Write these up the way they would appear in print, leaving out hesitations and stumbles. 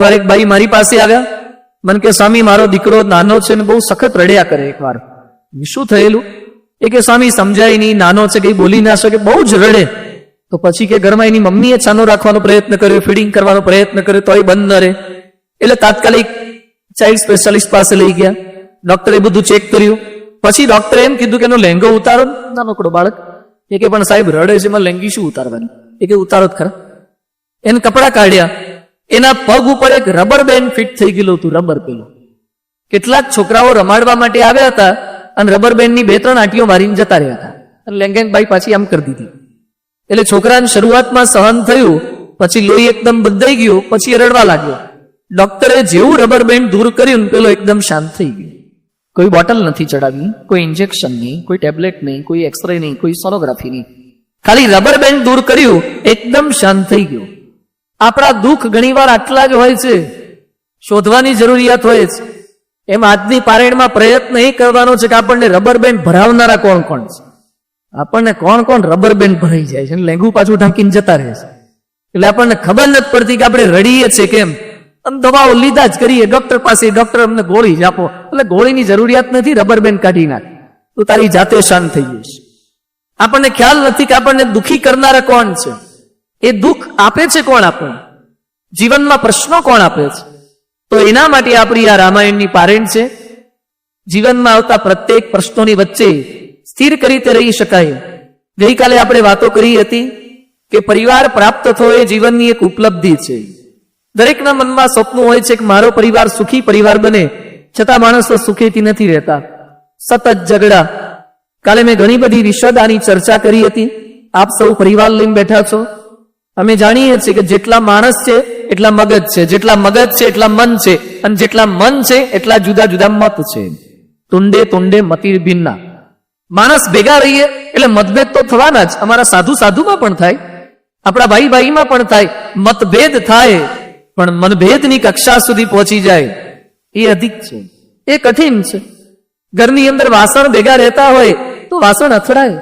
એક ભાઈ મારી પાસે આવ્યા, મને કે સ્વામી મારો દીકરો નાનો છે ને બહુ સખત રડ્યા કરે. એકવાર શું થયેલું? એ કે સ્વામી સમજાય નહીં, નાનો છે, કઈ બોલી ના શકે, બહુ જ રડે. તો પછી કે ઘરમાં એની મમ્મીએ છાનો રાખવાનો પ્રયત્ન કર્યો, ફીડિંગ કરવાનો પ્રયત્ન કર્યો, તોય બંધ ન રહે. એટલે તાત્કાલિક ચાઇલ્ડ સ્પેશિયાલિસ્ટ પાસે લઈ ગયા. ડોક્ટરે બધું ચેક કર્યું. પછી ડોક્ટરે એમ કીધું કે એનો લેંગો ઉતારો. નાનકડો બાળક. એ કે પણ સાહેબ રડે છે, એમાં લેંગી શું ઉતારવાની? એ કે ઉતારો જ ખરા. એને કપડા કાઢ્યા. એના પગ ઉપર એક રબર બેન્ડ ફિટ થઈ ગયેલું હતું, રબર પેલું. કેટલાક છોકરાઓ રમાડવા માટે આવ્યા હતા અને રબર બેન્ડની 2-3 આંટીઓ મારીને જતા રહ્યા હતા અને લેંગેનબાઈ પાછી આમ કરી દીધી. એટલે છોકરાને શરૂઆતમાં સહન થયું, પછી લોહી એકદમ બંધાઈ ગયું, પછી રડવા લાગ્યો. ડોક્ટરે જેવું રબર બેન્ડ દૂર કર્યું પેલો એકદમ શાંત થઈ ગયો. કોઈ બોટલ નથી ચડાવી, કોઈ ઇન્જેક્શન નહીં, કોઈ ટેબ્લેટ નહીં, કોઈ એક્સરે નહીં, કોઈ સોનોગ્રાફી નહીં. ખાલી રબર બેન્ડ દૂર કર્યું, એકદમ શાંત થઈ ગયો. આપણા દુઃખ ઘણીવાર આટલા જ હોય છે, શોધવાની જરૂરિયાત હોય છે. એમ આજની પારેણમાં પ્રયત્ન એ કરવાનો છે કે આપણને રબર બેન્ડ ભરાવનારા કોણ કોણ છે. આપણને કોણ કોણ રબર બેન્ડ ભરાઈ જાય છે, લેંગું પાછું ઢાંકીને જતા રહે છે. એટલે આપણને ખબર નથી પડતી કે આપણે રડીએ છીએ કેમ. દવાઓ લીધા જ કરીએ, ડોક્ટર પાસે, ડોક્ટર અમને ગોળી જ આપો. એટલે ગોળીની જરૂરિયાત નથી, રબર બેન્ડ કાઢી નાખ, તું તારી જાતે શાંત થઈ જઈશ. આપણને ખ્યાલ નથી કે આપણને દુઃખી કરનારા કોણ છે, એ દુઃખ આપે છે કોણ, આપણને જીવનમાં પ્રશ્નો કોણ આપે છે. તો એના માટે આપણી આ રામાયણની પારેણ છે. જીવનમાં આવતા પ્રત્યેક પ્રશ્નોની વચ્ચે સ્થિર રીતે રહી શકાય. ગઈકાલે આપણે વાતો કરી હતી કે પરિવાર પ્રાપ્ત થવો એ જીવનની એક ઉપલબ્ધિ છે. દરેકના મનમાં સપનું હોય છે કે મારો પરિવાર સુખી પરિવાર બને, છતાં માણસો સુખીથી નથી રહેતા, સતત ઝઘડા. કાલે મેં ઘણી બધી વિશદ આની ચર્ચા કરી હતી. આપ સૌ પરિવાર લઈને બેઠા છો. અમે જાણીએ છીએ કે જેટલા માણસ છે એટલા મગજ છે, જેટલા મગજ છે એટલા મન છે, અને જેટલા મન છે એટલા જુદા જુદા મત છે. તુંડે તુંડે મતિ ભિન્ના. માણસ ભેગા રહીએ એટલે મતભેદ તો થવાના જ. અમારા સાધુ સાધુમાં પણ થાય, આપણા ભાઈ ભાઈમાં પણ થાય, મતભેદ થાય, પણ મનભેદની કક્ષા સુધી પહોંચી જાય એ અધિક છે, એ કઠિન છે. ઘરની અંદર વાસણ ભેગા રહેતા હોય તો વાસણ અથડાય,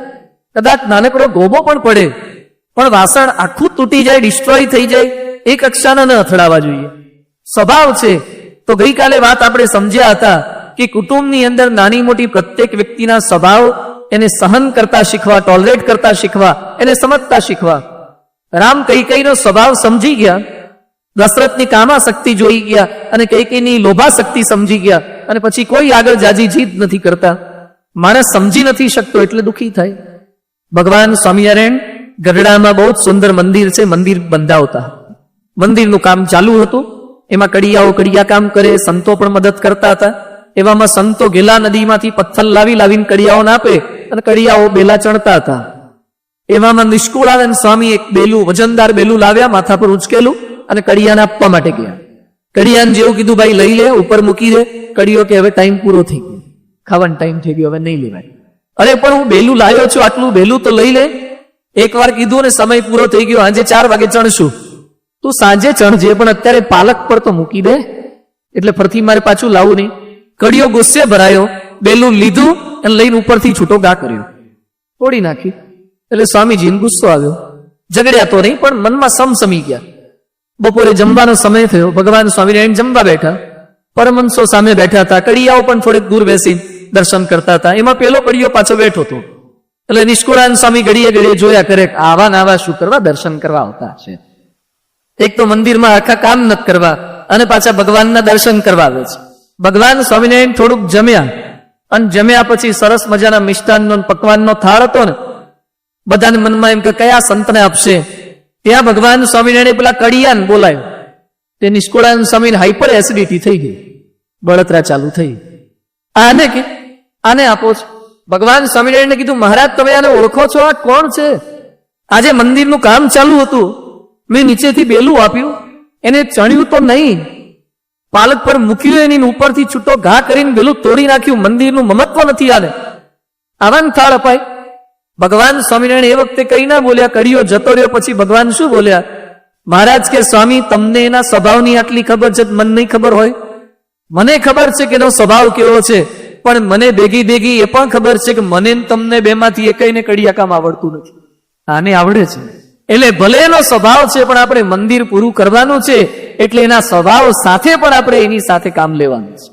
કદાચ નાનકડો ગોબો પણ પડે, પણ વાસણ આખું તૂટી જાય, ડિસ્ટ્રોય થઈ જાય, એ કક્ષાના ન અથડાવા જોઈએ. સ્વભાવ છે. તો ગઈકાલે વાત આપણે સમજ્યા હતા કે કુટુંબની અંદર નાની મોટી પ્રત્યેક વ્યક્તિના સ્વભાવ એને સહન કરતા શીખવા, ટોલરેટ કરતા શીખવા, એને સમજતા શીખવા. રામ કૈકેયીનો સ્વભાવ સમજી ગયા, દશરથની કામાશક્તિ જોઈ ગયા અને કૈકેયીની લોભાશક્તિ સમજી ગયા, અને પછી કોઈ આગળ જાજી જીદ નથી કરતા. માણસ સમજી નથી શકતો એટલે દુઃખી થાય. ભગવાન સ્વામિનારાયણ ગઢડામાં બહુ જ સુંદર મંદિર છે, મંદિર બંધાવતા. મંદિરનું કામ ચાલુ હતું, એમાં કડિયાઓ કડિયા કામ કરે, સંતો પણ મદદ કરતા હતા. એવામાં સંતો ગેલા નદીમાંથી પથ્થર લાવીને કડિયાઓને આપે અને કડિયાઓ બેલા ચણતા હતા. એવામાં નિષ્કુળાનંદ સ્વામી એક બેલું, વજનદાર બેલું લાવ્યા, માથા પર ઉચકેલું અને કડિયાને આપવા માટે ગયા. કડિયાને જેવું કીધું ભાઈ લઈ લે, ઉપર મૂકી દે. કડિયો કે હવે ટાઈમ પૂરો થઈ ગયો, ખાવાનો ટાઈમ થઈ ગયો, હવે નહીં લેવાય. અરે પણ હું બેલું લાવ્યો છું, આટલું બેલું તો લઈ લે. એકવાર કીધું ને સમય પૂરો થઈ ગયો, આજે 4 વાગે ચણશું. તું સાંજે ચણજે, પણ અત્યારે પાલક પર તો મૂકી દે, એટલે ફરથી મારે પાછું લાવવું નહીં. કડિયો ગુસ્સે ભરાયો, બેલું લીધું અને લઈને ઉપરથી છૂટો ગા કર્યો, તોડી નાખી. એટલે સ્વામીજીને ગુસ્સો આવ્યો. ઝઘડ્યા તો નહીં, પણ મનમાં સમસમી ગયા. બપોરે જમવાનો સમય થયો, ભગવાન સ્વામિનારાયણ જમવા બેઠા, પરમહંસો સામે બેઠા હતા, કડિયાઓ પણ થોડીક દૂર બેસી દર્શન કરતા હતા. એમાં પેલો કડિયો પાછો બેઠો હતો. એટલે નિષ્કુળાનંદ સ્વામી ઘડીએ ઘડીએ જોયા કરે, આવા નાવા શું કરવા દર્શન કરવા આવતા છે. એક તો મંદિરમાં આખા કામ નથી કરવા અને પાછા ભગવાનના દર્શન કરવા આવે છે. ભગવાન સ્વામિનારાયણ થોડુંક જમ્યા, અને જમ્યા પછી સરસ મજાના મિષ્ટાનનો પકવાનનો થાળ હતો ને, બધાને મનમાં એમ કે કયા સંતને આપશે. ત્યાં ભગવાન સ્વામિનારાયણ પેલા કડિયાને બોલાયો. તે નિષ્કુળાનંદ સ્વામીને હાઈપર એસિડિટી થઈ ગઈ, બળતરા ચાલુ થઈ. આને કે આને આપો છો. ભગવાન સ્વામિનારાયણને કીધું, મહારાજ તમે આને ઓળખો છો? આ કોણ છે? આજે મંદિરનું કામ ચાલુ હતું, મેં નીચેથી બેલું આપ્યું, એને ચણ્યું તો નહીં, પાલક પર મૂક્યું, એની ઉપરથી છૂટો ઘા કરીને બેલું તોડી નાખ્યું. મંદિરનું મમત્વ નથી આને, આવાને થાળ અપાય? ભગવાન સ્વામિનારાયણ એ વખતે કઈ ના બોલ્યા, કડિયો જતો રહ્યો. પછી ભગવાન શું બોલ્યા? મહારાજ કે સ્વામી તમને એના સ્વભાવની આટલી ખબર છે, મને નહીં ખબર હોય? મને ખબર છે કે એનો સ્વભાવ કેવો છે, પણ મને ભેગી એ પણ ખબર છે કે મને તમને બેમાંથી એકઈને કડિયા કામ આવડતું નથી. આને આવડે છે. એટલે ભલે એનો સ્વભાવ છે, પણ આપણે મંદિર પૂરું કરવાનું છે, એટલે એના સ્વભાવ સાથે પણ આપણે એની સાથે કામ લેવાનું છે.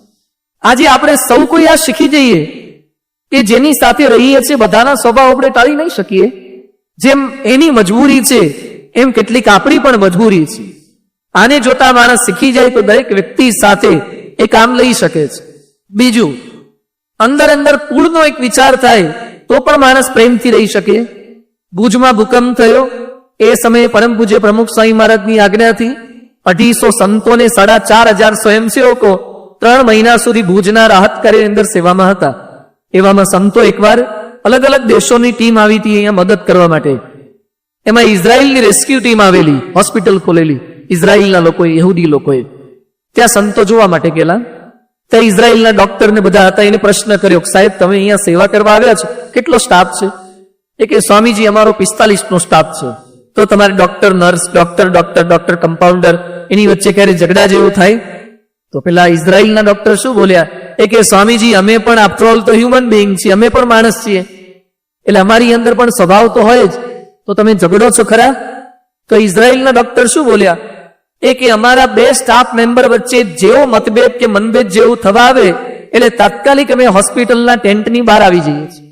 આજે આપણે સૌ કોઈ આ શીખી જઈએ કે જેની સાથે રહીએ છીએ બધાના સ્વભાવ આપણે ટાળી નહીં શકીએ. જેમ એની મજબૂરી છે એમ કેટલીક આપણી પણ મજબૂરી છે. આને જોતા માણસ શીખી જાય તો દરેક વ્યક્તિ સાથે એ કામ લઈ શકે છે. બીજું, અંદર અંદર કુળનો એક વિચાર થાય તો પણ માણસ પ્રેમથી રહી શકે. ભુજમાં ભૂકંપ થયો એ સમયે પરમ પૂજ્ય પ્રમુખ સ્વામી મહારાજની આજ્ઞાથી 250 સંતોને 4,500 સ્વયંસેવકો 3 મહિના સુધી ભુજના રાહત કાર્યની અંદર સેવામાં હતા. એવામાં સંતો એકવાર અલગ અલગ દેશોની ટીમ આવી હતી અહીંયા મદદ કરવા માટે. એમાં ઇઝરાયલની રેસ્ક્યુ ટીમ આવેલી, હોસ્પિટલ ખોલેલી ઇઝરાયલના લોકોએ, યહૂદી લોકોએ. ત્યાં સંતો જોવા માટે ગયેલા. ત્યાં ઇઝરાયલના ડોક્ટરને બધા હતા. એને પ્રશ્ન કર્યો, સાહેબ તમે અહીંયા સેવા કરવા આવ્યા છો, કેટલો સ્ટાફ છે? એ કે સ્વામીજી અમારો 45 નો સ્ટાફ છે. તો તમારે ડોક્ટર, નર્સ, ડોક્ટર કમ્પાઉન્ડર, એની વચ્ચે ક્યારે ઝઘડા જેવું થાય? તો પેલા ઇઝરાયલના ડોક્ટર શું બોલ્યા? એ કે સ્વામીજી અમે પણ આફ્ટર ઓલ તો હ્યુમન બીઈંગ છીએ, અમે પણ માણસ છીએ, એટલે અમારી અંદર પણ સ્વભાવ તો હોય જ, તો તમે ઝઘડો છો ખરા? તો ઇઝરાયલના ડોક્ટર શું બોલ્યા? એ કે અમારા 2 સ્ટાફ મેમ્બર વચ્ચે જેવો મતભેદ કે મનભેદ જેવું થવા આવે એટલે તાત્કાલિક અમે હોસ્પિટલના ટેન્ટની બહાર આવી જઈએ છીએ.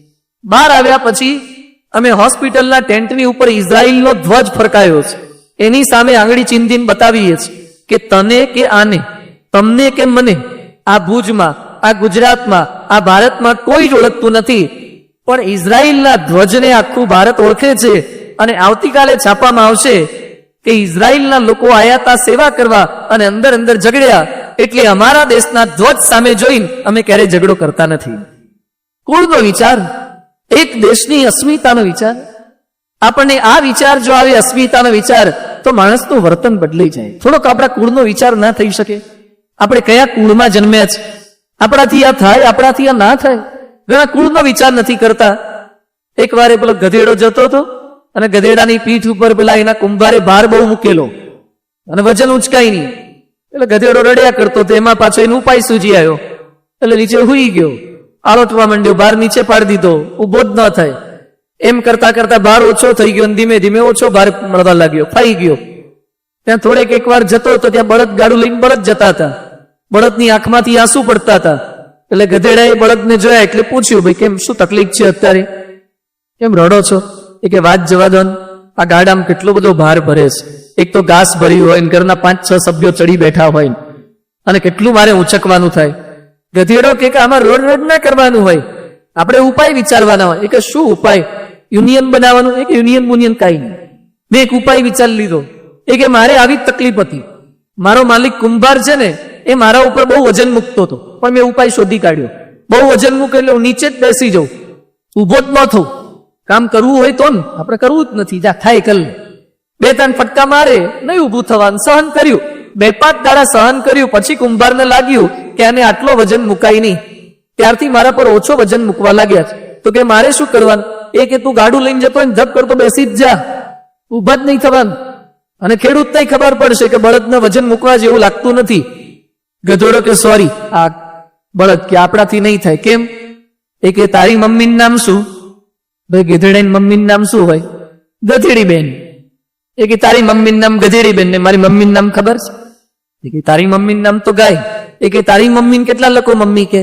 બહાર આવ્યા પછી અમે હોસ્પિટલના ટેન્ટની ઉપર ઇઝરાયલનો ધ્વજ ફરકાયો છે, એની સામે આંગળી ચીંધીને બતાવીએ છીએ કે તને કે આને, તમને કે મને, આ ભુજમાં, આ ગુજરાતમાં, આ ભારતમાં કોઈ જ ઓળખતું નથી, પણ ઇઝરાયલના ધ્વજને આખું ભારત ઓળખે છે. અને આવતીકાલે છાપવામાં આવશે કે ઇઝરાયલના લોકો આયા હતા સેવા કરવા અને અંદર અંદર ઝઘડ્યા, એટલે અમારા દેશના ધ્વજ સામે જોઈને અમે ક્યારેય ઝઘડો કરતા નથી. કુળનો વિચાર, એક દેશની અસ્મિતાનો વિચાર. આપણને આ વિચાર જો આવે, અસ્મિતાનો વિચાર, તો માણસનું વર્તન બદલાઈ જાય. થોડોક આપણા કુળનો વિચાર ના થઈ શકે? આપણે કયા કુળમાં જન્મ્યા છે, આપણાથી આ થાય, આપણાથી આ ના થાય. ઘણા કુળનો વિચાર નથી કરતા. એક વાર પેલો ગધેડો જતો હતો અને ગધેડાની પીઠ ઉપર પેલા એના કુંભારે ભાર બહુ મૂકેલો અને વજન ઉંચકાઈ નહીં. એટલે ગધેડો રડ્યા કરતો તો એમાં પાછો એનો ઉપાય સૂજી આવ્યો. એટલે નીચે હુઈ ગયો, આળોટવા માંડ્યો, ભાર નીચે પાડી દીધો, ઉભો જ ન થાય. એમ કરતા કરતા ભાર ઓછો થઈ ગયો અને ધીમે ધીમે ઓછો ભાર મળવા લાગ્યો, ફાઈ ગયો. ત્યાં થોડેક એક વાર જતો તો ત્યાં બળદ ગાડું લઈને બળદ જતા હતા. બળદની આંખમાંથી આંસુ પડતા હતા. એટલે ગધેડાએ બળદને જોયા એટલે પૂછ્યું, ભાઈ કેમ, શું તકલીફ છે અત્યારે, કેમ રડો છો? એ કે વાત જવા દો, આ ગાડામાં કેટલો બધો ભાર ભરે છે. એક તો ઘાસ ભર્યું હોય, ઘરના 5-6 સભ્યો ચડી બેઠા હોય, અને કેટલું મારે ઉંચકવાનું થાય. ગધેડો કે આમાં રોડ ના કરવાનું હોય, આપણે ઉપાય વિચારવાના હોય. એ કે શું ઉપાય? યુનિયન બનાવવાનું? એક યુનિયન મુનિયન કાંઈ નહીં. મેં એક ઉપાય વિચારી લીધો. એ કે મારે આવી જ તકલીફ હતી, મારો માલિક કુંભાર છે ને એ મારા ઉપર બહુ વજન મૂકતો હતો, પણ મેં ઉપાય શોધી કાઢ્યો. બહુ વજન મૂકે એટલે હું નીચે જ બેસી જાઉં, ઉભો જ ન થઉં. કામ કરવું હોય તો ને, આપણે કરવું જ નથી, જા થાય કર લે. 2-3 ફટકા મારે, નહીં ઉભું થવાનું, સહન કર્યું. 2-5 દાડા સહન કર્યું. પછી કુંભારને લાગ્યું કે આને આટલો વજન મુકાય નહીં. ત્યારથી મારા પર ઓછો વજન મૂકવા લાગ્યા છે. તો કે મારે શું કરવાનું? એ કે તું ગાડું લઈને જતો હોય ને ધબ કરતો બેસી જ જા, ઉભા જ નહીં થવાનું. અને ખેડૂતને ખબર પડશે કે બળદને વજન મૂકવા જેવું લાગતું નથી. ગધેડો કે સોરી, આ બળદ કે આપણાથી નહીં થાય. કેમ? એ કે તારી મમ્મીનું નામ શું? ભાઈ ગધેડાની મમ્મીનું નામ શું હોય? ગધેડી બેન. એ કે તારી મમ્મીનું નામ ગધેડી બેન ને મારી મમ્મીનું નામ ખબર છે? એ કે તારી મમ્મીનું નામ તો ગાય. એ કે તારી મમ્મીને કેટલા લોકો મમ્મી કે?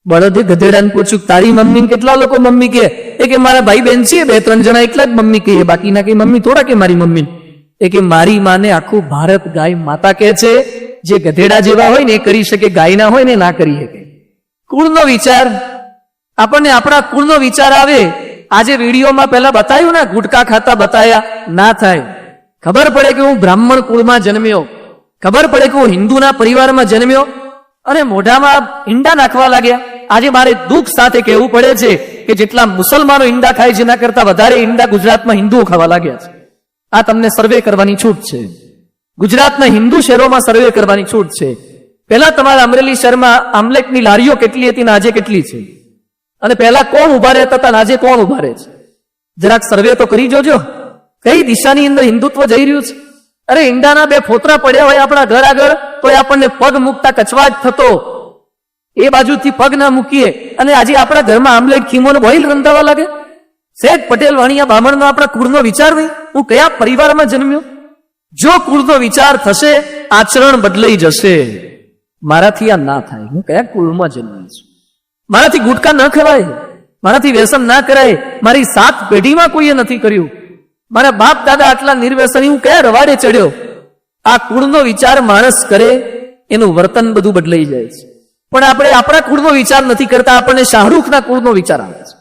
બળદે ગધેડાને પૂછ્યું, તારી મમ્મીને કેટલા લોકો મમ્મી કે? એ કે મારા ભાઈ બેન છે 2-3 જણા, એટલા જ મમ્મી કહીએ, બાકીના કઈ મમ્મી થોડા કે મારી મમ્મી. એ કે મારી માને આખું ભારત ગાય માતા કે છે. જે ગધેડા જેવા હોય ને એ કરી શકે, ગાય ના હોય ને ના કરી શકે. કુળનો વિચાર, આપણને આપણા કુળનો વિચાર આવે. આજે વિડીયોમાં પહેલા બતાવ્યું ને, ગુટકા ખાતા બતાયા, ના થાય. ખબર પડે કે હું બ્રાહ્મણ કુળમાં જન્મ્યો, ખબર પડે કે હું હિન્દુના પરિવારમાં જન્મ્યો, અને મોઢામાં ઈંડા નાખવા લાગ્યા. આજે મારે દુઃખ સાથે કહેવું પડે છે કે જેટલા મુસલમાનો ઈંડા ખાય જેના કરતા વધારે ઈંડા ગુજરાતમાં હિન્દુઓ ખાવા લાગ્યા છે. આ તમને સર્વે કરવાની છૂટ છે. ગુજરાતના હિન્દુ શહેરોમાં સર્વે કરવાની છૂટ છે. પહેલા તમારા અમરેલી શહેરમાં આમલેટની લારીઓ કેટલી હતી ને આજે કેટલી છે? અને પહેલા કોણ ઉભા રહેતા હતા, આજે કોણ ઉભા રહે છે? જરાક સર્વે તો કરી જોજો, કઈ દિશાની અંદર હિન્દુત્વ જઈ રહ્યું છે. અરે ઈંડાના 2 ફોતરા પડ્યા હોય આપણા ઘર આગળ તો આપણને પગ મૂકતા કચવાટ થતો. એ બાજુથી પગ ના મૂકીએ અને આજે આપણા ઘરમાં આમલેટ ખીમો બોઇલ રંધાવા લાગે. સહેજ પટેલ વાણિયા બામણનો આપણા કુળનો વિચાર નહીં, હું કયા પરિવારમાં જન્મ્યો. જો કુળનો વિચાર થશે, આચરણ બદલાઈ જશે. મારાથી આ ના થાય, હું કયા કુળમાં જન્મ્યો છું. મારાથી ગુટકા ન ખવાય, મારાથી વ્યસન ના કરાય, મારી 7 પેઢીમાં કોઈએ નથી કર્યું. મારા બાપ દાદા આટલા નિર્વ્યસની, હું કયા રવાડે ચડ્યો. આ કુળનો વિચાર માણસ કરે, એનું વર્તન બધું બદલાઈ જાય છે. પણ આપણે આપણા કુળનો વિચાર નથી કરતા, આપણને શાહરૂખના કુળનો વિચાર આવે છે.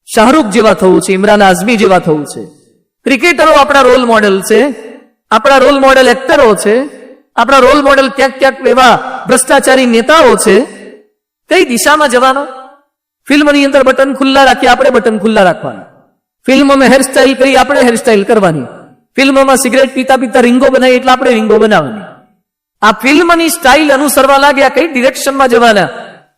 શાહરૂખ જેવા થવું છે, ઇમરાન આઝમી જેવા થવું છે. ક્રિકેટરો આપણા રોલ મોડેલ છે, આપણા રોલ મોડેલ એક્ટરો છે, આપણા રોલ મોડેલ ક્યાંક ક્યાંક એવા ભ્રષ્ટાચારી નેતાઓ છે. કઈ દિશામાં જવાનો? ફિલ્મની અંદર બટન ખુલ્લા રાખીએ, આપણે બટન ખુલ્લા રાખવાના. ફિલ્મમાં હેરસ્ટાઇલ કરી, આપણે હેરસ્ટાઇલ કરવાની. ફિલ્મમાં સિગરેટ પીતા પીતા રીંગો બનાવી, એટલે આપણે રીંગો બનાવવાની. આ ફિલ્મની સ્ટાઇલ અનુસરવા લાગ્યા, કઈ ડિરેક્શનમાં જવાના?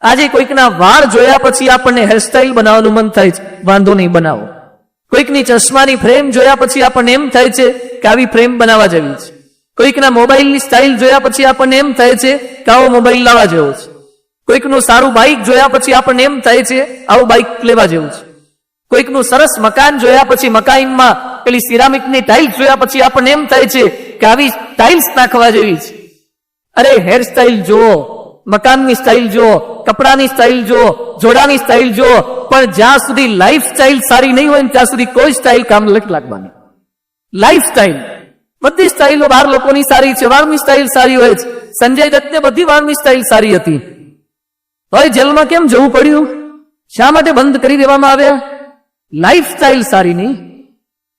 આજે કોઈકના વાળ જોયા પછી આપણને હેરસ્ટાઇલ બનાવવાનું મન થાય છે, વાંધો નહીં બનાવો. કોઈકની ચશ્માની ફ્રેમ જોયા પછી આપણને એમ થાય છે કે આવી ફ્રેમ બનાવવા જેવી છે. કોઈકના મોબાઈલની સ્ટાઇલ જોયા પછી આપણને એમ થાય છે કે આવો મોબાઈલ લાવવા જેવો છે. કોઈકનું સારું બાઇક જોયા પછી આપણને એમ થાય છે આવું બાઇક લેવા જેવું છે. કોઈકનું સરસ મકાન જોયા પછી મકાનમાં પેલી સિરામિકની ટાઇલ્સ જોયા પછી આપણને એમ થાય છે કે આવી ટાઇલ્સ નાખવા જેવી છે. અરે હેરસ્ટાઇલ જુઓ, મકાનની સ્ટાઇલ જુઓ, કપડાની સ્ટાઇલ જુઓ, જોડાની સ્ટાઇલ જુઓ, પણ જ્યાં સુધી લાઈફ સ્ટાઇલ સારી નહીં હોય ને ત્યાં સુધી કોઈ સ્ટાઇલ કામ નથી લાગવાની. લાઈફ સ્ટાઇલ, બધી સ્ટાઇલો બહાર લોકોની સારી છે. વાળની સ્ટાઇલ સારી હોય છે. સંજય દત્તને બધી વાળની સ્ટાઇલ સારી હતી, હવે જેલમાં કેમ જવું પડ્યું? શા માટે બંધ કરી દેવામાં આવ્યા? લાઈફ સ્ટાઇલ સારી નહીં.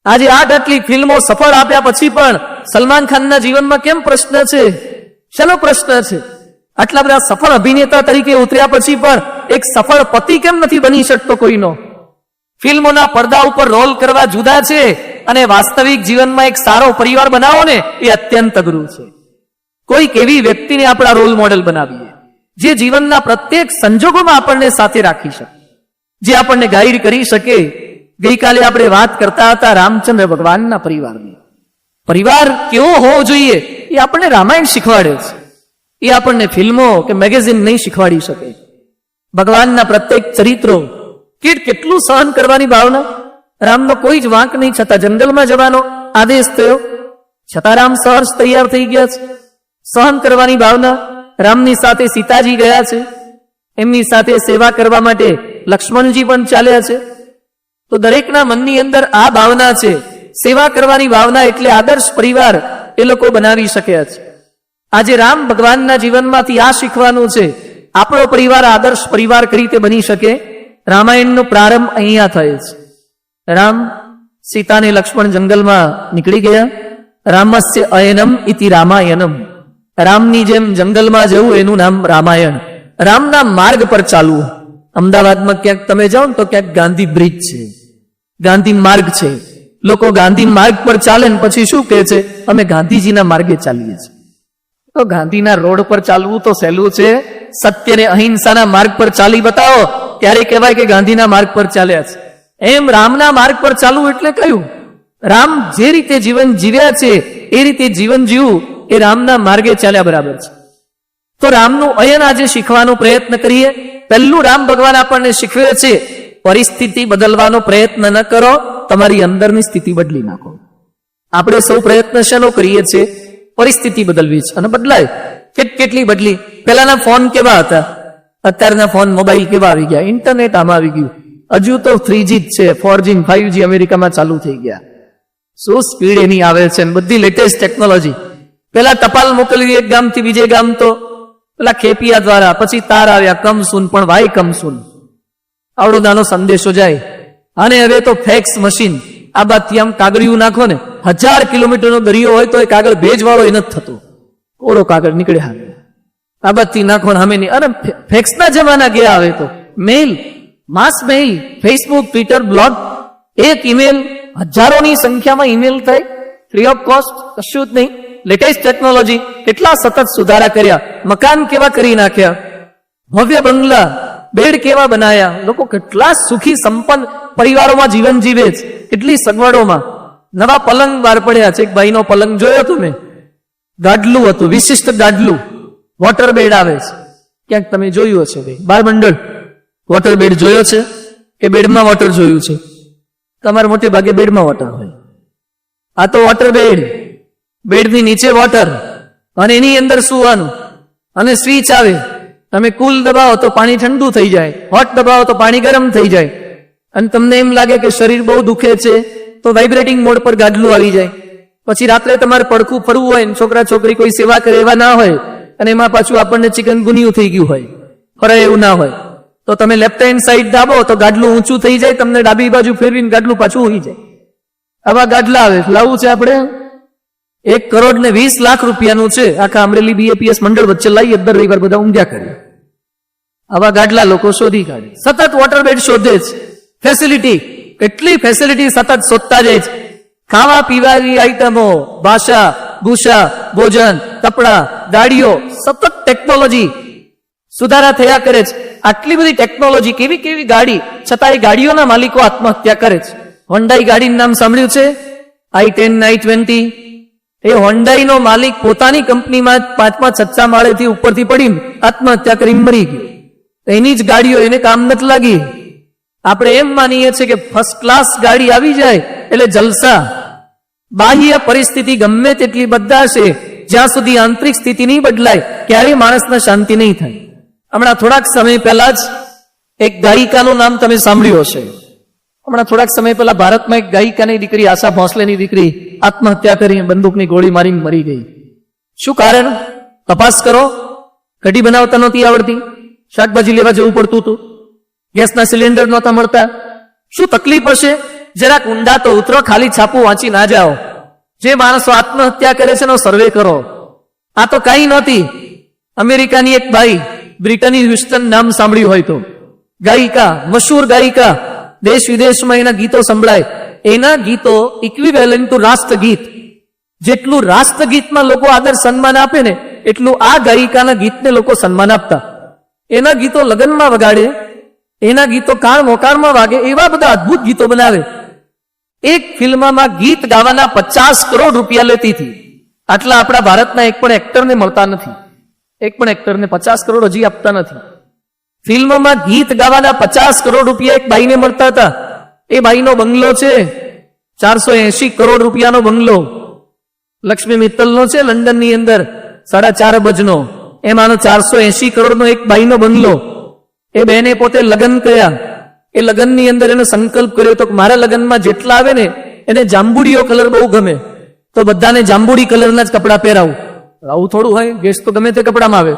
આજે આટલી ફિલ્મો સફળ આપ્યા પછી પણ સલમાન ખાનના જીવનમાં કેમ પ્રશ્ન છે? શાનો પ્રશ્ન છે? આટલા બધા સફળ અભિનેતા તરીકે ઉતર્યા પછી પણ એક સફળ પતિ કેમ નથી બની શકતો કોઈનો? ફિલ્મોના પડદા ઉપર રોલ કરવા જુદા છે અને વાસ્તવિક જીવનમાં એક સારો પરિવાર બનાવો ને એ અત્યંત અઘરું છે. કોઈક એવી વ્યક્તિને આપણા રોલ મોડેલ બનાવીએ જે જીવનના પ્રત્યેક સંજોગોમાં આપણને સાથે રાખી શકે, જે આપણને ગાઈડ કરી શકે. ગઈકાલે આપણે વાત કરતા હતા રામચંદ્ર ભગવાનના પરિવારની. પરિવાર કેવો હોવો જોઈએ એ આપણને રામાયણ શીખવાડે છે, એ આપણને ફિલ્મો કે મેગેઝિન નહીં શીખવાડી શકે. ભગવાનના પ્રત્યેક ચરિત્રો કેટલું સહન કરવાની ભાવના. રામનો કોઈ જ વાંક નહીં, છતાં જંગલમાં જવાનો આદેશ થયો, છતાં રામ સહર્ષ તૈયાર થઈ ગયા છે. સહન કરવાની ભાવના. રામની સાથે સીતાજી ગયા છે, એમની સાથે સેવા કરવા માટે લક્ષ્મણજી પણ ચાલ્યા છે. તો દરેકના મનની અંદર આ ભાવના છે, સેવા કરવાની ભાવના. એટલે આદર્શ પરિવાર એ લોકો બનાવી શક્યા છે. આજે રામ ભગવાનના જીવનમાંથી આ શીખવાનું છે, આપણો પરિવાર આદર્શ પરિવાર કઈ રીતે બની શકે. રામાયણનો પ્રારંભ અહીંયા થયો છે. રામ સીતાને લક્ષ્મણ જંગલમાં નીકળી ગયા. રામસ્ય અયનમ ઇતિ રામાયણમ. રામની જેમ જંગલમાં જવું એનું નામ રામાયણ. રામના માર્ગ પર ચાલવું. અમદાવાદમાં ક્યાંક તમે જાઓ ને તો ક્યાંક ગાંધી બ્રિજ છે, ગાંધી માર્ગ છે. લોકો ગાંધી માર્ગ પર ચાલે ને પછી શું કહે છે? અમે ગાંધીજીના માર્ગે ચાલીએ છીએ. તો ગાંધીના રોડ પર ચાલવું તો સહેલું છે. સત્ય ને અહિંસાના માર્ગ પર ચાલી બતાવો ત્યારે કહેવાય કે ગાંધીના માર્ગ પર ચાલ્યા છે. એમ રામના માર્ગ પર ચાલવું એટલે કયું? રામ જે રીતે જીવન જીવ્યા છે એ રીતે જીવન જીવવું એ રામના માર્ગે ચાલ્યા બરાબર છે. તો રામનું અયન આજે શીખવાનો પ્રયત્ન કરીએ. પહેલું રામ ભગવાન આપણને શીખવે છે, પરિસ્થિતિ બદલવાનો પ્રયત્ન ન કરો, તમારી અંદરની સ્થિતિ બદલી નાખો. આપણે સૌ પ્રયત્ન શેનો કરીએ છીએ? પરિસ્થિતિ બદલવી છે, અને બદલાય. કેટલી બદલી. પહેલાના ફોન કેવા હતા, અત્યારના ફોન મોબાઈલ કેવા આવી ગયા, ઇન્ટરનેટ આમાં આવી ગયું. હજુ તો 3G જ છે, 4G 5G અમેરિકામાં ચાલુ થઈ ગયા. શું સ્પીડ એની આવે છે, બધી લેટેસ્ટ ટેકનોલોજી. પેલા ટપાલ મોકલવી એક ગામથી બીજે ગામ તો પેલા ખેપિયા દ્વારા, પછી તાર આવ્યા કમ સુન, પણ વાય કમ સુન, આવડો નાનો સંદેશો જાય. અને હવે તો ફેક્સ મશીન. આ બાદથી આમ કાગળિયું નાખો ને, 1000 કિલોમીટરનો દરિયો હોય તો એ કાગળ ભેજવાળો એ નથી થતો, કોરો કાગળ નીકળે. આ બાદથી નાખો ને અમે નહીં. અને ફેક્સના જમાના ગયા. હવે તો મેલ, માસ મેલ, ફેસબુક, ટ્વિટર, બ્લોગ, એક ઈમેલ, હજારોની સંખ્યામાં ઈમેલ થાય, ફ્રી ઓફ કોસ્ટ, કશું જ નહીં. Latest technology. કેટલા સતત સુધારા કર્યા. મકાન કેવા કરી નાખ્યા, ભવ્ય બંગલા, બેડ કેવા બનાયા. લોકો કેટલા સુખી સંપન્ન પરિવારોમાં જીવન જીવે છે, કેટલી સગવડોમાં. નવા પલંગ બહાર પડ્યા છે. એક ભાઈનો પલંગ જોયો તમે, ગાડલું હતું, વિશિષ્ટ ગાડલું. વોટર બેડ આવે છે, ક્યાંક તમે જોયું હશે ભાઈ, બાર મંડળ. વોટર બેડ જોયો છે કે બેડમાં વોટર જોયું છે? તમારે મોટે ભાગે બેડમાં વોટર હોય. આ તો વોટર બેડ, બેડની નીચે વોટર અને એની અંદર સુવાનું, અને સ્વિચ આવે, તમે કુલ દબાવો તો પાણી ઠંડુ થઈ જાય, હોટ દબાવો તો પાણી ગરમ થઈ જાય, અને તમને એમ લાગે કે શરીર બહુ દુખે છે તો વાઇબ્રેટિંગ મોડ પર ગાડલું આવી જાય. પછી રાત્રે તમારે પડખું ફરવું હોય ને છોકરા છોકરી કોઈ સેવા કરે એવા ના હોય, અને એમાં પાછું આપણને ચિકનગુનિયું થઈ ગયું હોય, ફરાય એવું ના હોય, તો તમે લેફ્ટ હેન્ડ સાઈડ દાબો તો ગાડલું ઊંચું થઈ જાય, તમને ડાબી બાજુ ફેરવીને ગાડલું પાછું ઉઈ જાય. આવા ગાડલા આવે. લાવવું છે આપણે 1,20,00,000 રૂપિયાનું છે. આખા અમરેલી BAPS મંડળ વચ્ચે લાવી દર રવિવાર બધા ઊંઘ્યા કરે. આવા ગાડલા લોકો શોધી કાઢે. સતત વોટર બેડ શોધે છે. ફેસિલિટી, કેટલી ફેસિલિટી સતત શોધતા જાય છે. ખાવા પીવાની આઈટમો, ભાષા, ભૂષા, ભોજન, કપડા, ગાડીઓ, સતત ટેકનોલોજી સુધારા થયા કરે છે. આટલી બધી ટેકનોલોજી, કેવી કેવી ગાડી, છતાં એ ગાડીઓના માલિકો આત્મહત્યા કરે છે. હોન્ડાઈ ગાડીનું નામ સાંભળ્યું છે? i10, i20. એ હોન્ડાઈનો માલિક પોતાની કંપનીમાં 5મા-6મા માળેથી ઉપરથી પડીને આત્મહત્યા કરીને મરી ગયો. એની જ ગાડીઓ એને કામ નથી લાગી. આપણે એમ માનીએ છીએ કે ફર્સ્ટ ક્લાસ ગાડી આવી જાય એટલે જલસા. બાહ્ય પરિસ્થિતિ ગમે તેટલી બદલાશે, જ્યાં સુધી આંતરિક સ્થિતિ નહીં બદલાય ક્યારેય માણસને શાંતિ નહીં થાય. હમણાં થોડાક સમય પહેલા જ એક ગાયિકાનું નામ તમે સાંભળ્યું હશે. હમણાં થોડાક સમય પહેલા ભારતમાં એક ગાયિકાની દીકરી, આશા ભોંસલેની દીકરી આત્મહત્યા કરી બંદૂકની ગોળી મારીને મરી ગઈ. શું કારણ? તપાસ કરો. કઢી બનાવતા નહોતી આવડતી, શાકભાજી લેવા જવું પડતું હતું, ગેસના સિલિન્ડર નહોતા મળતા. શું તકલીફ હશે? જરાક ઊંડા તો ઉતરો, ખાલી છાપું વાંચી ના જાઓ. જે માણસો આત્મહત્યા કરે છે એનો સર્વે કરો. આ તો કઈ નહોતી. અમેરિકાની એક બાઈ, બ્રિટની હ્યુસ્ટન નામ સાંભળ્યું હોય તો, ગાયિકા, મશહૂર ગાયિકા, દેશ વિદેશમાં એના ગીતો સંભળાય. એના ગીતો ઇક્વિવેલન્ટ ટુ રાષ્ટ્રગીત. જેટલું રાષ્ટ્રગીતમાં લોકો આદર સન્માન આપે ને, એટલું આ ગાયિકાના ગીતને લોકો સન્માન આપતા. એના ગીતો લગ્નમાં વગાડે, એના ગીતો કાળ મોકાળમાં વાગે, એવા બધા અદ્ભુત ગીતો બનાવે. એક ફિલ્મમાં ગીત ગાવાના 50 કરોડ રૂપિયા લેતી હતી. આટલા આપણા ભારતના એક પણ એક્ટરને મળતા નથી. એક પણ એક્ટરને 50 કરોડ હજી આપતા નથી. ફિલ્મમાં ગીત ગાવાના 50 કરોડ રૂપિયા એક બાઈને મળતા હતા. એ બાઈનો બંગલો છે 480 કરોડ રૂપિયાનો બંગલો. લક્ષ્મી મિત્તલનો છે લંડનની અંદર 4.5 અબજનો. એમાંનો 480 કરોડનો એક બાઈનો બંગલો. એ બેને પોતે લગ્ન કર્યા. એ લગ્નની અંદર એને સંકલ્પ કર્યો તો મારા લગ્નમાં જેટલા આવે ને એને જાંબુડીયો કલર બહુ ગમે, તો બધાને જાંબુડી કલરના જ કપડા પહેરાવું. આવું થોડું હોય, ગેસ્ટ તો ગમે તે કપડામાં આવે.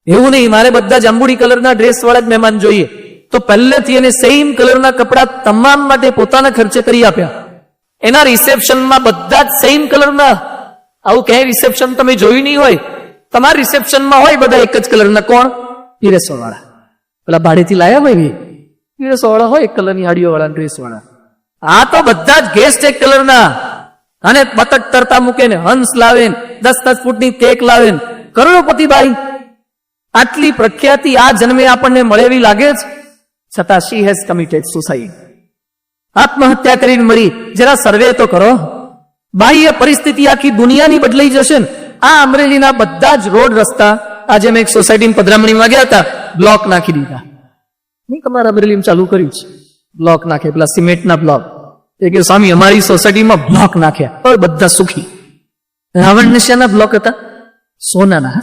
એવું નહીં, મારે બધા જાંબુડી કલરના ડ્રેસ વાળા જ મહેમાન જોઈએ. તો પહેલેથી એને સેમ કલરના કપડા તમામ માટે પોતાના ખર્ચે કરી આપ્યા. એના રિસેપ્શનમાં બધા જ સેમ કલરના. આવું ક્યાંય રિસેપ્શન તમે જોયું નહીં હોય. તમારા રિસેપ્શનમાં હોય બધા એક જ કલરના. કોણ? પીરેસો વાળા, પેલા ભાડેથી લાયા હોય પીરેસો વાળા હોય, એક કલરની હાડીઓ વાળા, ડ્રેસ વાળા. આ તો બધા જ ગેસ્ટ એક કલરના. અને બતક તરતા મૂકે ને, હંસ લાવે, 10-10 ફૂટની કેક લાવે, કરોડોપતિ બાઈ. આટલી પ્રખ્યાતિ આ જન્મે આપણને મળેવી લાગે છે, છતાં શી હેઝ કમિટેડ સુસાઇડ. આત્મહત્યા કરીને મરી. જરા સર્વે તો કરો. બાહ્ય પરિસ્થિતિ આખી દુનિયાની બદલાઈ જશે ને. આ અમરેલીના બધા જ રોડ રસ્તા, આજે મેં એક સોસાયટીની પધરામણીમાં ગયા હતા, બ્લોક નાખી દીધા. નહીં, તમારા અમરેલીમાં ચાલુ કર્યું છે બ્લોક નાખે, પેલા સિમેન્ટના બ્લોક. એ કે સ્વામી અમારી સોસાયટીમાં બ્લોક નાખ્યા, હવે બધા સુખી. રાવણ શેના બ્લોક હતા? સોનાના.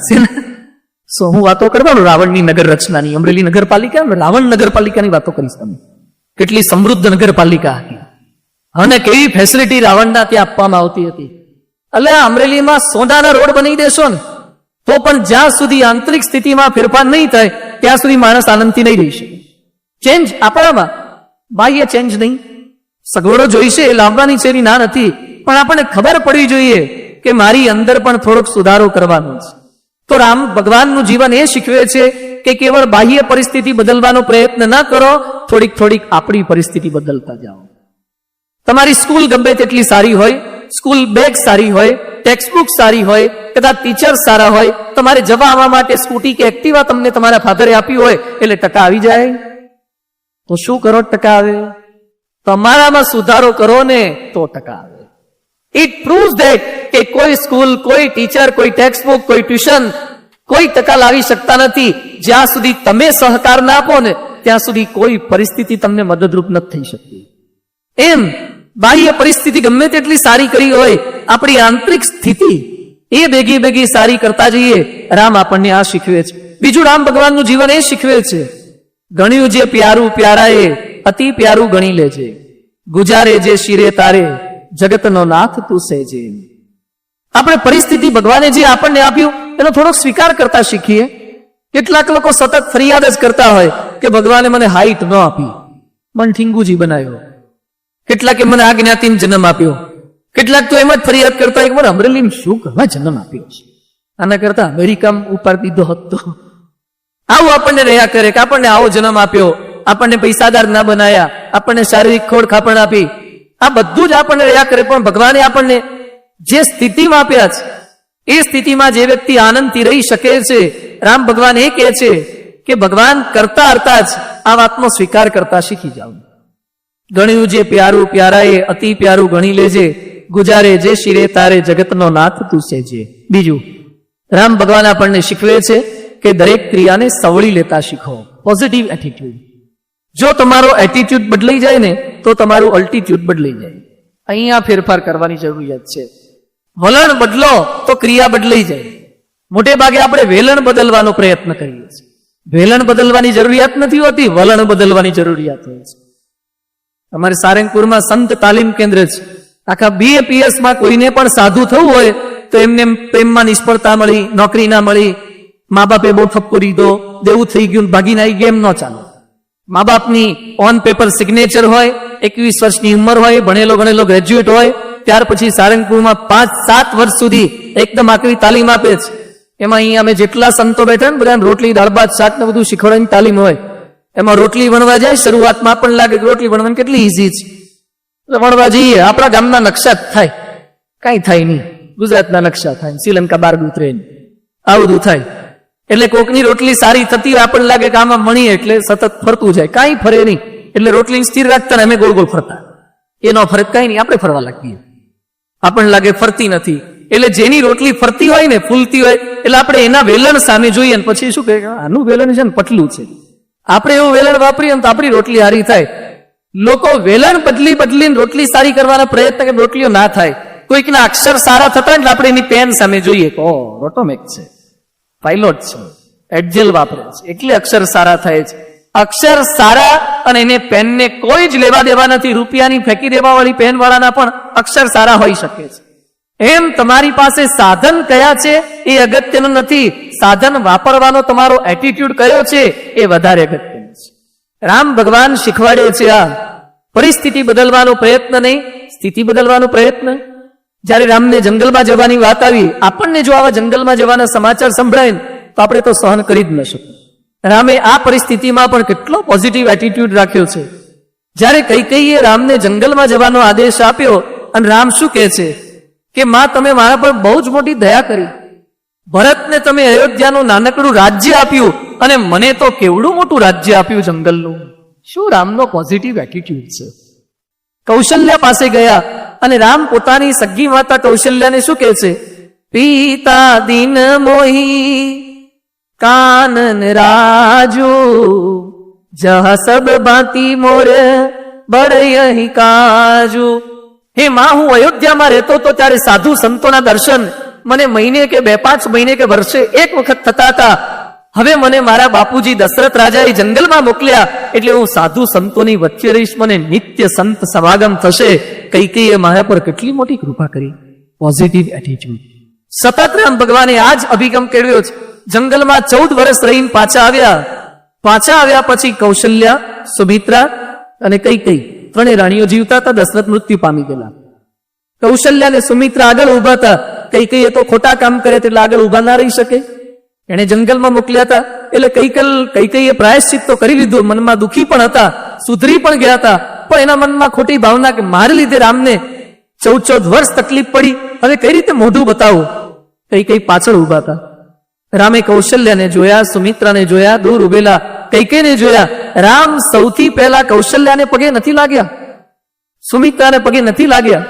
હું વાતો કરવાનો રાવણની નગર રચનાની. અમરેલી નગરપાલિકા, રાવણ નગરપાલિકાની વાતો કરીશ. તમે કેટલી સમૃદ્ધ નગરપાલિકા હતી અને કેવી ફેસિલિટી રાવણના ત્યાં આપવામાં આવતી હતી. એટલે અમરેલીમાં સોનાના રોડ બની દેશો ને તો પણ જ્યાં સુધી આંતરિક સ્થિતિમાં ફેરફાર નહીં થાય ત્યાં સુધી માણસ આનંદથી નહીં રહી શકે. ચેન્જ આપણામાં, બાહ્ય ચેન્જ નહીં. સગવડો જોઈશે એ લાવવાની છે, એની ના નથી, પણ આપણને ખબર પડવી જોઈએ કે મારી અંદર પણ થોડોક સુધારો કરવાનો છે. તો રામ ભગવાનનું જીવન એ શીખવે છે કે કેવળ બાહ્ય પરિસ્થિતિ બદલવાનો પ્રયત્ન ના કરો, થોડીક થોડીક આપણી પરિસ્થિતિ બદલતા જાઓ. તમારી સ્કૂલ ગમે તેટલી સારી હોય, સ્કૂલ બેગ સારી હોય, ટેક્સ્ટબુક સારી હોય, કદાચ ટીચર સારા હોય, તમારે જવા આવવા માટે સ્કૂટી કે એક્ટિવા તમને તમારા ફાધરે આપી હોય એટલે ટકા આવી જાય. તો શું કરો? ટકા આવે. તમારામાં સુધારો કરો ને તો ટકા આવે. ઇટ પ્રૂવ્સ ધેટ કે કોઈ સ્કૂલ, કોઈ ટીચર, કોઈ ટેક્સ્ટબુક, કોઈ ટ્યુશન, કોઈ ટકા લાવી શકતા નથી. જ્યાં સુધી તમે સહકાર ના આપો ને ત્યાં સુધી કોઈ પરિસ્થિતિ તમને મદદરૂપ નથી થઈ શકતી. એમ બાહ્ય પરિસ્થિતિ ગમે તેટલી સારી કરી હોય, આપણી આંતરિક સ્થિતિ એ ભેગી ભેગી સારી કરતા જઈએ. રામ આપણને આ શીખવે છે. બીજું રામ ભગવાનનું જીવન એ શીખવે છે, ગણ્યું જે પ્યારું પ્યારાએ અતિ પ્યારું ગણી લેજે, ગુજારે જે શિરે તારે જગતનો નાથ તું સેજે. આપણે પરિસ્થિતિ ભગવાને જે આપણને આપ્યું એનો થોડોક સ્વીકાર કરતા શીખીએ. કેટલાક લોકો સતત ફરિયાદ જ કરતા હોય કે ભગવાને મને હાઈટ ન આપી, મન ઠીંગુજી બનાવ્યો. કેટલાકે મને આ જ્ઞાતિને જન્મ આપ્યો. કેટલાક તો એમ જ ફરિયાદ કરતા હોય કે મને અમરેલીમાં શું કરવા જન્મ આપ્યો છે, આના કરતા અમેરિકામાં ઉપાડ દીધો હતો. આવું આપણને રહ્યા કરે કે આપણને આવો જન્મ આપ્યો, આપણને પૈસાદાર ના બનાયા, આપણને શારીરિક ખોડ ખાપણ આપી. આ બધું જ આપણને રહ્યા કરે. પણ ભગવાને આપણને જે સ્થિતિમાં આપ્યા છે એ સ્થિતિમાં જે વ્યક્તિ આનંદથી રહી શકે છે, રામ ભગવાન એ કહે છે કે ભગવાન કરતા હરતા જ આ વાતનો સ્વીકાર કરતા શીખી જાવ. ગણ્યું જે પ્યારું પ્યારાએ અતિ પ્યારું ગણી લેજે, ગુજારે જે શિરે તારે જગતનો નાથ તું સેજે. બીજું રામ ભગવાન આપણને શીખવે છે કે દરેક ક્રિયાને સવળી લેતા શીખો. Positive attitude. જો તમારો એટીટ્યુડ બદલાઈ જાય ને તો તમારું અલ્ટિટ્યુડ બદલાઈ જાય. અહીંયા ફેરફાર કરવાની જરૂરિયાત છે. વલણ બદલો તો ક્રિયા બદલાઈ જાય. મોટે ભાગે આપણે વેલણ બદલવાનો પ્રયત્ન કરીએ છીએ. વેલણ બદલવાની જરૂરિયાત નથી હોતી, વલણ બદલવાની જરૂરિયાત હોય છે. અમારે સારંગપુરમાં સંત તાલીમ કેન્દ્ર છે. આખા BAPS માં કોઈને પણ સાધુ થવું હોય તો એમને પ્રેમમાં નિષ્ફળતા મળી, નોકરી ના મળી, મા બાપે બહુ ઠપકો દીધો, દેવું થઈ ગયું, ભાગીને આવી ગેમ ન ચાલે. મા બાપની ઓન પેપર સિગ્નેચર હોય, 21 વર્ષની ઉંમર હોય, ભણેલો ગણેલો ગ્રેજ્યુએટ હોય, ત્યાર પછી સારંગપુરમાં 5-7 વર્ષ સુધી એકદમ આકરી તાલીમ આપે છે. એમાં અહીંયા અમે જેટલા સંતો બેઠા ને બધા રોટલી દાળ ભાત શાક ને બધું શીખવાડવાની તાલીમ હોય. એમાં રોટલી વણવા જાય, શરૂઆતમાં પણ લાગે કે રોટલી વણવાની કેટલી ઈઝી છે. વણવા જઈએ, આપણા ગામના નકશા જ થાય, કઈ થાય નહીં. ગુજરાતના નકશા થાય, શ્રીલંકા બાર ઉતરે, આ બધું થાય. એટલે કોકની રોટલી સારી થતી હોય, આપણને લાગે કે આમાં મણી એટલે સતત ફરતું જાય, કાંઈ ફરે નહીં. એટલે રોટલી સ્થિર રાખતા ને અમે ગોળ ગોળ ફરતા. એનો ફરક કઈ નહીં, આપણે ફરવા લાગીએ. આપણને લાગે ફરતી નથી. એટલે જેની રોટલી ફરતી હોય ને, ફૂલતી હોય, એટલે આપણે એના વેલણ સામે જોઈએ ને પછી શું કહે, આનું વેલણ છે ને પટલું છે, આપણે એવું વેલણ વાપરીએ તો આપણી રોટલી હારી થાય. લોકો વેલણ બદલીને રોટલી સારી કરવાના પ્રયત્ન કે રોટલીઓ ના થાય. કોઈકના અક્ષર સારા થતા એટલે આપણે એની પેન સામે જોઈએ, ઓ રોટોમેક છે, પાયલોટ છે, એડજેલ વાપરે છે એટલે અક્ષર સારા થાય છે. અક્ષર સારા અને એને પેનને કોઈ જ લેવા દેવા નથી. રૂપિયાની ફેંકી દેવા વાળી પેન વાળાના પણ અક્ષર સારા હોઈ શકે છે. એમ તમારી પાસે સાધન કયા છે એ અગત્યનું નથી, સાધન વાપરવાનો તમારો એટીટ્યુડ કયો છે એ વધારે અગત્યનું છે. રામ ભગવાન શીખવાડે છે આ પરિસ્થિતિ બદલવાનો પ્રયત્ન નહીં, સ્થિતિ બદલવાનો પ્રયત્ન. જયારે રામને જંગલમાં જવાની વાત આવી, આપણને જો આવા જંગલમાં જવાના સમાચાર સંભળાય તો આપણે તો સહન કરી જ ન શકીએ. રામે આ પરિસ્થિતિમાં પણ કેટલો પોઝિટિવ એટીટ્યુડ રાખ્યો છે. જયારે કૈકેયીએ રામને જંગલમાં જવાનો આદેશ આપ્યો અને રામ શું કહે છે કે માં તમે મારા પર બહુ જ મોટી દયા કરી, ભરતને તમે અયોધ્યાનું નાનકડું રાજ્ય આપ્યું અને મને તો કેવડું મોટું રાજ્ય આપ્યું જંગલનું. શું રામનો પોઝિટિવ એટીટ્યુડ છે. કૌશલ્યા પાસે ગયા અને રામ પોતાની સગી માતા કૌશલ્યાને શું કહે છે, પિતા દિન મોહી કાનન રાજુ જહ સબ બાતી મોર બડયહી કાજુ. હે માં, હું અયોધ્યામાં રહેતો તો ત્યારે સાધુ સંતોના દર્શન મને મહિને કે 2-5 મહિને કે વર્ષે એક વખત થતા હતા. હવે મને મારા બાપુજી દશરથ રાજાએ જંગલમાં મોકલ્યા એટલે હું સાધુ સંતોની વચ્ચે રહીશ, મને નિત્ય સંત સમાગમ થશે. કૈકેયીએ મારા પર કેટલી મોટી કૃપા કરી. Positive attitude. સતત રામ ભગવાને આ જ અભિગમ કેળવ્યો છે. જંગલમાં 14 વર્ષ રહીને પાછા આવ્યા પછી કૌશલ્યા, સુમિત્રા અને કૈકેયી ત્રણેય રાણીઓ જીવતા હતા. દશરથ મૃત્યુ પામી ગયેલા. કૌશલ્યા અને સુમિત્રા આગળ ઉભા હતા. કૈકેયીએ તો ખોટા કામ કરે એટલે આગળ ઉભા ના રહી શકે. એને જંગલમાં મોકલ્યા હતા એટલે કૈકેયીએ પ્રાયશ્ચિત તો કરી લીધું. મનમાં દુઃખી પણ હતા, સુધરી પણ ગયા હતા, પણ એના મનમાં ખોટી ભાવના કે મારે લીધે રામને 14 વર્ષ તકલીફ પડી, હવે કઈ રીતે મોઢું બતાવું. કૈકેયી પાછળ ઉભા હતા. રામે કૌશલ્યાને જોયા, સુમિત્રાને જોયા, દૂર ઉભેલા કૈકેયીને જોયા. રામ સૌથી પહેલા કૌશલ્યાને પગે નથી લાગ્યા, સુમિત્રાને પગે નથી લાગ્યા,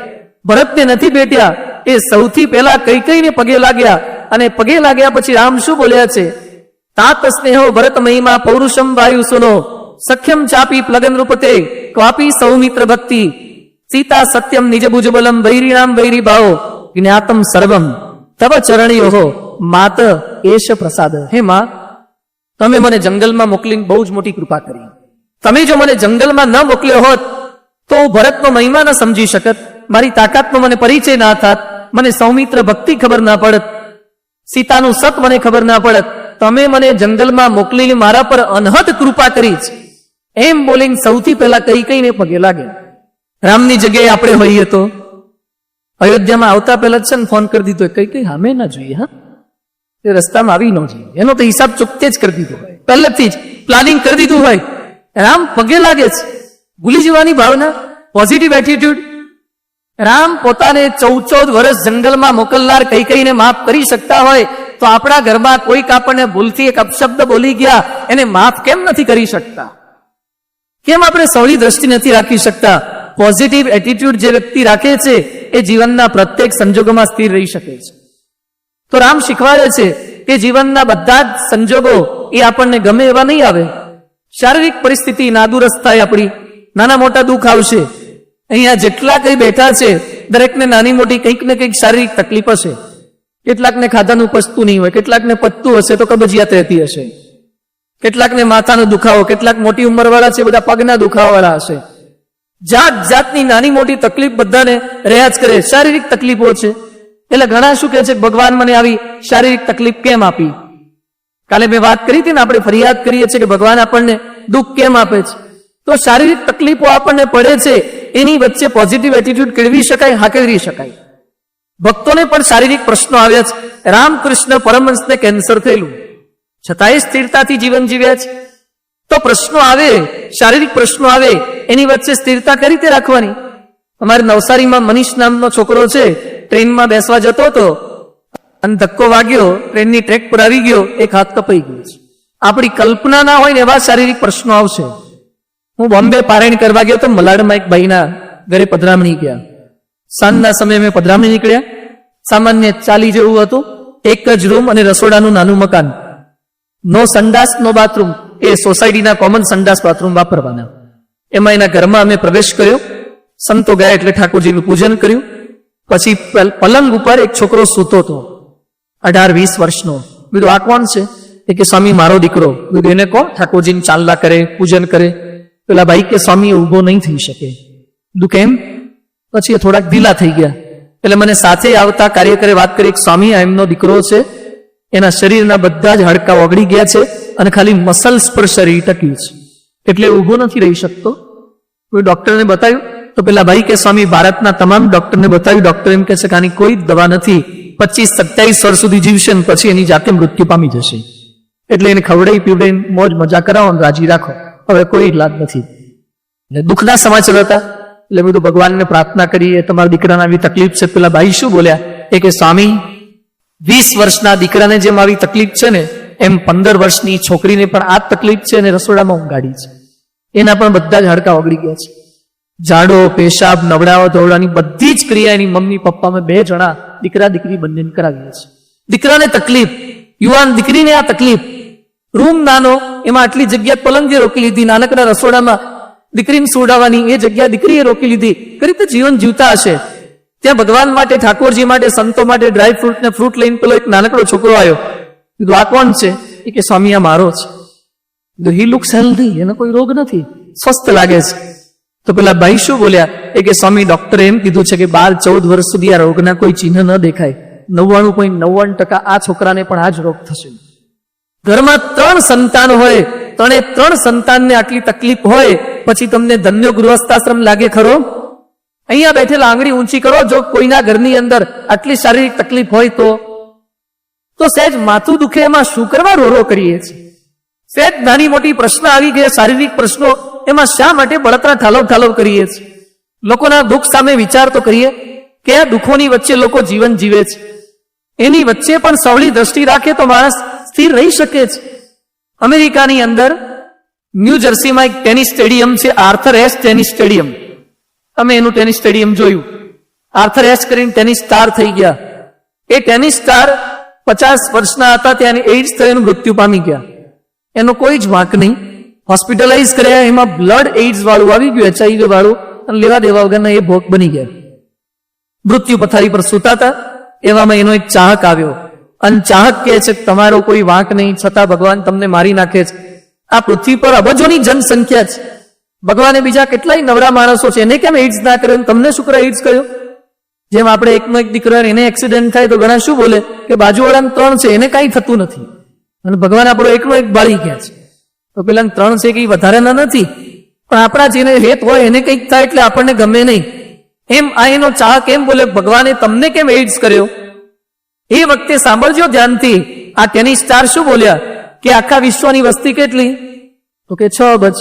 ભરતને નથી ભેટ્યા. એ સૌથી પહેલા કૈકેયીને પગે લાગ્યા. અને પગે લાગ્યા પછી રામ શું બોલ્યા છે, તાત સ્નેહો ભરત મહિમા પૌરુષમ વાયુ સુનો સખ્યમ ચાપી પ્લગન રૂપતે ક્વાપી સૌમિત્ર ભક્તિ સીતા સત્યમ નિજ ભુજબલમ વૈરીણામ વૈરી ભાવો જ્ઞાતમ સર્વમ તવ ચરણીઓ માત એશ પ્રસાદ. હે માં, તમે મને જંગલમાં મોકલીને બહુ જ મોટી કૃપા કરી. તમે જો મને જંગલમાં ન મોકલ્યો હોત તો હું ભરતનો મહિમા ન સમજી શકત, મારી તાકાતનો મને પરિચય ના થાત, મને સૌમિત્ર ભક્તિ ખબર ના પડત, સીતાનું સત મને ખબર ના પડત. તમે મને જંગલમાં મોકલીને મારા પર અનહદ કૃપા કરી છે. એમ બોલીને સૌથી પહેલા કઈ કઈને પગે લાગે. રામની જગ્યાએ આપણે હોઈએ તો અયોધ્યામાં આવતા પહેલા છે ને ફોન કરી દીધો, કઈ કઈ સામે ના જોઈએ, હા એ રસ્તામાં આવી ન જોઈએ, એનો તો હિસાબ ચૂકતે જ કરી દીધો હોય, પહેલેથી જ પ્લાનિંગ કરી દીધું હોય. રામ પગે લાગે છે. ભૂલી જવાની ભાવના, પોઝિટિવ એટીટ્યુડ. રામ પોતાને 14 વર્ષ જંગલમાં મોકલનાર કઈ કઈને માફ કરી શકતા હોય તો આપણા ઘરમાં કોઈક આપણને ભૂલથી એક અપશબ્દ બોલી ગયા એને માફ કેમ નથી કરી શકતા? કેમ આપણે સૌની દ્રષ્ટિ નથી રાખી શકતા? પોઝિટિવ એટીટ્યુડ જે વ્યક્તિ રાખે છે એ જીવનના પ્રત્યેક સંજોગોમાં સ્થિર રહી શકે છે. તો રામ શીખવાડે છે કે જીવનના બધા જ સંજોગો એ આપણને ગમે એવા નહીં આવે. શારીરિક પરિસ્થિતિ નાદુરસ્ત થાય, આપણી નાના મોટા દુઃખ આવશે. અહીંયા જેટલા કઈ બેઠા છે દરેકને નાની મોટી કંઈક ને કંઈક શારીરિક તકલીફ હશે. કેટલાકને ખાધાનું પચતું નહીં હોય, કેટલાકને પચતું હશે તો કબજિયાત રહેતી હશે, કેટલાકને માથાનો દુખાવો, કેટલાક મોટી ઉંમરવાળા છે બધા પગના દુખાવાવાળા હશે. જાત જાતની નાની મોટી તકલીફ બધાને રહ્યા જ કરે. શારીરિક તકલીફો છે એટલે ઘણા શું કહે છે, ભગવાન મને આવી શારીરિક તકલીફ કેમ આપી? કાલે મેં વાત કરી હતી ને, આપણે ફરિયાદ કરીએ છીએ કે ભગવાન આપણને દુઃખ કેમ આપે છે. તો શારીરિક તકલીફો આપણને પડે છે, એની વચ્ચે પોઝિટિવ એટીટ્યુડ કેળવી શકાય, હાકેરી શકાય. ભક્તોને પણ શારીરિક પ્રશ્નો આવ્યા છે. રામકૃષ્ણ પરમહંસને કેન્સર થયેલું, છતાંય સ્થિરતાથી જીવન જીવ્યા છે. તો પ્રશ્નો આવે, શારીરિક પ્રશ્નો આવે, એની વચ્ચે સ્થિરતા કઈ રીતે રાખવાની? અમારે નવસારીમાં મનીષ નામનો છોકરો છે, ટ્રેનમાં બેસવા જતો હતો અને ધક્કો વાગ્યો, ટ્રેનની ટ્રેક પર આવી ગયો, એક હાથ કપાઈ ગયો છે. આપણી કલ્પના ના હોય ને એવા શારીરિક પ્રશ્નો આવશે. હું બોમ્બે પારાયણ કરવા ગયો તો મલાડમાં એક ભાઈના ઘરે પધરામણી ગયા. સાંજના સમયે મેં પધરામણી નીકળ્યા. સામાન્ય 40 જેવું હતું, એક જ રૂમ અને રસોડાનું નાનું મકાન, નો સંડાસ નો બાથરૂમ, એ સોસાયટીના કોમન સંડાસ બાથરૂમ વાપરવાના. એમાં એના ઘરમાં અમે પ્રવેશ કર્યો. સંતો ગયા એટલે ઠાકોરજીનું પૂજન કર્યું. પછી પલંગ ઉપર એક છોકરો સૂતો હતો, 18-20 વર્ષનો. બીજું આ કોણ છે? એ કે સ્વામી મારો દીકરો. બીજું એને કોણ? ઠાકોરજીને ચાંદલા કરે, પૂજન કરે. પેલા ભાઈ કે સ્વામી ઉભો નહીં થઈ શકે. બીજું કેમ? પછી એ થોડાક ઢીલા થઈ ગયા. એટલે મને સાથે આવતા કાર્યકરે વાત કરી, સ્વામી આ એમનો દીકરો છે, એના શરીરના બધા જ હાડકા ઓગળી ગયા છે અને ખાલી મસલ્સ પર શરીર ટક્યું છે, એટલે ઉભો નથી રહી શકતો. કોઈ ડોક્ટરને બતાવ્યું તો પેલા ભાઈ કે સ્વામી ભારતના તમામ ડોક્ટરને બતાવ્યું. ડોક્ટર એમ કહે છે કે આની કોઈ દવા નથી, 25-27 વર્ષ સુધી જીવશે ને પછી એની જાતે મૃત્યુ પામી જશે. એટલે એને ખવડાવી પીવડાઈને મોજ મજા કરાવો અને રાજી રાખો, હવે કોઈ ઈલાજ નથી. દુઃખના સમાચાર હતા. એટલે બધું ભગવાનને પ્રાર્થના કરી, તમારા દીકરાને આવી તકલીફ છે. પેલા ભાઈ શું બોલ્યા? એ કે સ્વામી 20 વર્ષના દીકરાને જેમ આવી તકલીફ છે ને એમ 15 વર્ષની છોકરીને પણ આ તકલીફ છે અને રસોડામાં ઊંઘાડી છે. એના પણ બધા જ હાડકા ઓગળી ગયા છે. ઝાડો, પેશાબ, નવડાવા ધોવડાની બધી જ ક્રિયા એની મમ્મી પપ્પા અમે 2 જણા દીકરા દીકરી બંનેને કરાવીએ છીએ. દીકરાને તકલીફ, યુવાન દીકરીને આ તકલીફ. રૂમ નાનો, એમાં આટલી જગ્યા પલંગે રોકી લીધી. નાનકડા રસોડામાં દીકરીને સુવડાવવાની એ જગ્યા દીકરીએ રોકી લીધી. કઈ રીતે જીવન જીવતા હશે? ત્યાં ભગવાન માટે, ઠાકોરજી માટે, સંતો માટે ડ્રાય ફ્રૂટ ને ફ્રૂટ લઈને પેલો એક નાનકડો છોકરો આવ્યો. કીધું આ કોણ છે? એ કે સ્વામી આ મારો છે. કીધું હી લુક્સ હેલ્ધી, એને કોઈ રોગ નથી, સ્વસ્થ લાગે છે. તો પેલા ભાઈ શું બોલ્યા? એ કે સ્વામી ડોક્ટરે એમ કીધું છે કે 12-14 વર્ષ સુધી આ રોગના કોઈ ચિહ્ન ન દેખાય, 99.99% આ છોકરાને પણ આ જ રોગ થશે. ઘરમાં 3 સંતાન હોય, 3 સંતાનને આટલી તકલીફ હોય, પછી તમને ધન્ય ગૃહસ્થાશ્રમ લાગે ખરો? અહીંયા બેઠેલા આંગળી ઊંચી કરો, જો કોઈના ઘરની અંદર આટલી શારીરિક તકલીફ હોય તો સહેજ માથું દુખે એમાં શું કરવા રોરો કરીએ છીએ? સહેજ નાની મોટી પ્રશ્ન આવી ગયા, શારીરિક પ્રશ્નો, એમાં શા માટે બળતરા ઠાલવ કરીએ છીએ? લોકોના દુઃખ સામે વિચાર તો કરીએ કે આ દુઃખોની વચ્ચે લોકો જીવન જીવે છે. એની વચ્ચે પણ સવળી દ્રષ્ટિ રાખે તો માણસ સ્થિર રહી શકે છે. અમેરિકાની અંદર ન્યૂ જર્સીમાં એક ટેનિસ સ્ટેડિયમ છે, આર્થર એશ ટેનિસ સ્ટેડિયમ. અમે એનું ટેનિસ સ્ટેડિયમ જોયું. આર્થર એશ કરીને ટેનિસ સ્ટાર થઈ ગયા. એ ટેનિસ સ્ટાર 50 વર્ષના હતા ત્યાં એઇડ્સ થઈને મૃત્યુ પામી ગયા. એનો કોઈ જ વાંક નહીં. હોસ્પિટલાઇઝ કર્યા, એમાં બ્લડ એઇડ્સ વાળું આવી ગયું, HIV વાળું, અને લેવા દેવા વગરના એ ભોગ બની ગયા. મૃત્યુ પથારી પર સૂતા હતા, એવામાં એનો એક ચાહક આવ્યો અને ચાહક કહે છે તમારો કોઈ વાંક નહીં, છતાં ભગવાન તમને મારી નાખે છે. આ પૃથ્વી પર અબજોની જનસંખ્યા છે, ભગવાને બીજા કેટલાય નવરા માણસો છે, એને કેમ એઇડ્સ ના કર્યો, તમને શું કરે એઇડ્સ કર્યો? જેમ આપણે એકનો એક દીકરો એને એક્સિડન્ટ થાય તો ઘણા શું બોલે કે બાજુવાળાને 3 છે એને કઈ થતું નથી, અને ભગવાન આપણો એકનો એક બાળી ગયા છે. તો પેલા 3 છે કઈ વધારાના નથી, પણ આપણા જેને હેત હોય એને કંઈક થાય એટલે આપણને ગમે નહીં. એમ આ એનો ચાહ કેમ બોલે ભગવાને તમને કેમ એઇડ્સ કર્યો? એ વખતે સાંભળજો ધ્યાનથી, આ ટેનિસ સ્ટાર શું બોલ્યા કે આખા વિશ્વની વસ્તી કેટલી? તો કે 6 અબજ.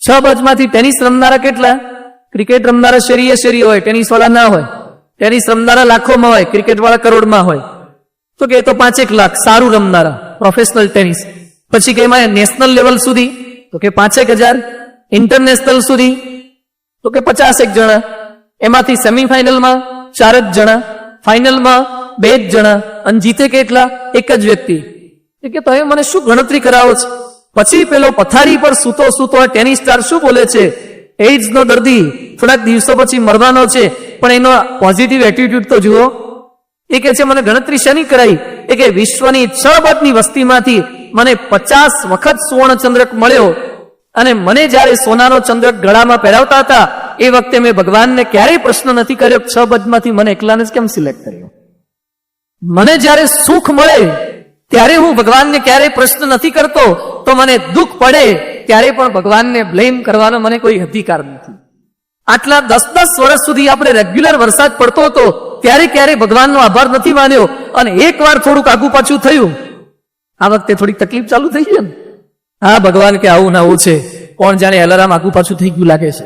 6 અબજમાંથી ટેનિસ રમનારા કેટલા? ક્રિકેટ રમનારા શેરીએ હોય, ટેનિસ વાળા ના હોય. ટેનિસ રમનારા લાખોમાં હોય, ક્રિકેટ વાળા કરોડમાં હોય. તો કે 5 લાખ સારું રમનારા પ્રોફેશનલ ટેનિસ. પછી કે એમાં નેશનલ લેવલ સુધી, તો કે 5,000. ઇન્ટરનેશનલ સુધી, તો કે 50 જણા. એમાંથી સેમીફાઇનલમાં 4 જ જણા, ફાઇનલમાં 2 જ જણા, અને જીતે કેટલા? 1 જ વ્યક્તિ. કે તમે મને શું ગણતરી કરાવો છો? પછી પેલો પથારી પર સૂતો ટેનિસ સ્ટાર શું બોલે છે? એઇડ્સ નો દર્દી થોડાક દિવસો પછી મરવાનો છે, પણ એનો પોઝિટિવ એટીટ્યુડ તો જુઓ. એ કે છે મને ગણતરી શેની કરાઈ? એ કે વિશ્વની 6 અબજની વસ્તીમાંથી મને 50 વખત સુવર્ણ ચંદ્રક મળ્યો, અને મને જયારે સોનાનો ચંદ્રક ગળામાં પહેરાવતા હતા એ વખતે મેં ભગવાનને ક્યારેય પ્રશ્ન નથી કર્યો 6 અબજમાંથી મને એકલાને જ કેમ સિલેક્ટ કર્યો. મને જયારે સુખ મળે ત્યારે હું ભગવાનને ક્યારેય પ્રશ્ન નથી કરતો, તો મને દુઃખ પડે ત્યારે પણ ભગવાનને બ્લેમ કરવાનો મને કોઈ અધિકાર નથી. આટલા 10-10 વર્ષ સુધી આપણે રેગ્યુલર વરસાદ પડતો હતો ત્યારે ક્યારેય ભગવાનનો આભાર નથી માન્યો, અને એકવાર થોડુંક આગુ પાછું થયું, આ વખતે થોડીક તકલીફ ચાલુ થઈ ગઈ ને. હા, ભગવાન કે આવું ના આવું છે, કોણ જાણે એલાર્મ આગુ પાછું થઈ ગયું લાગે છે.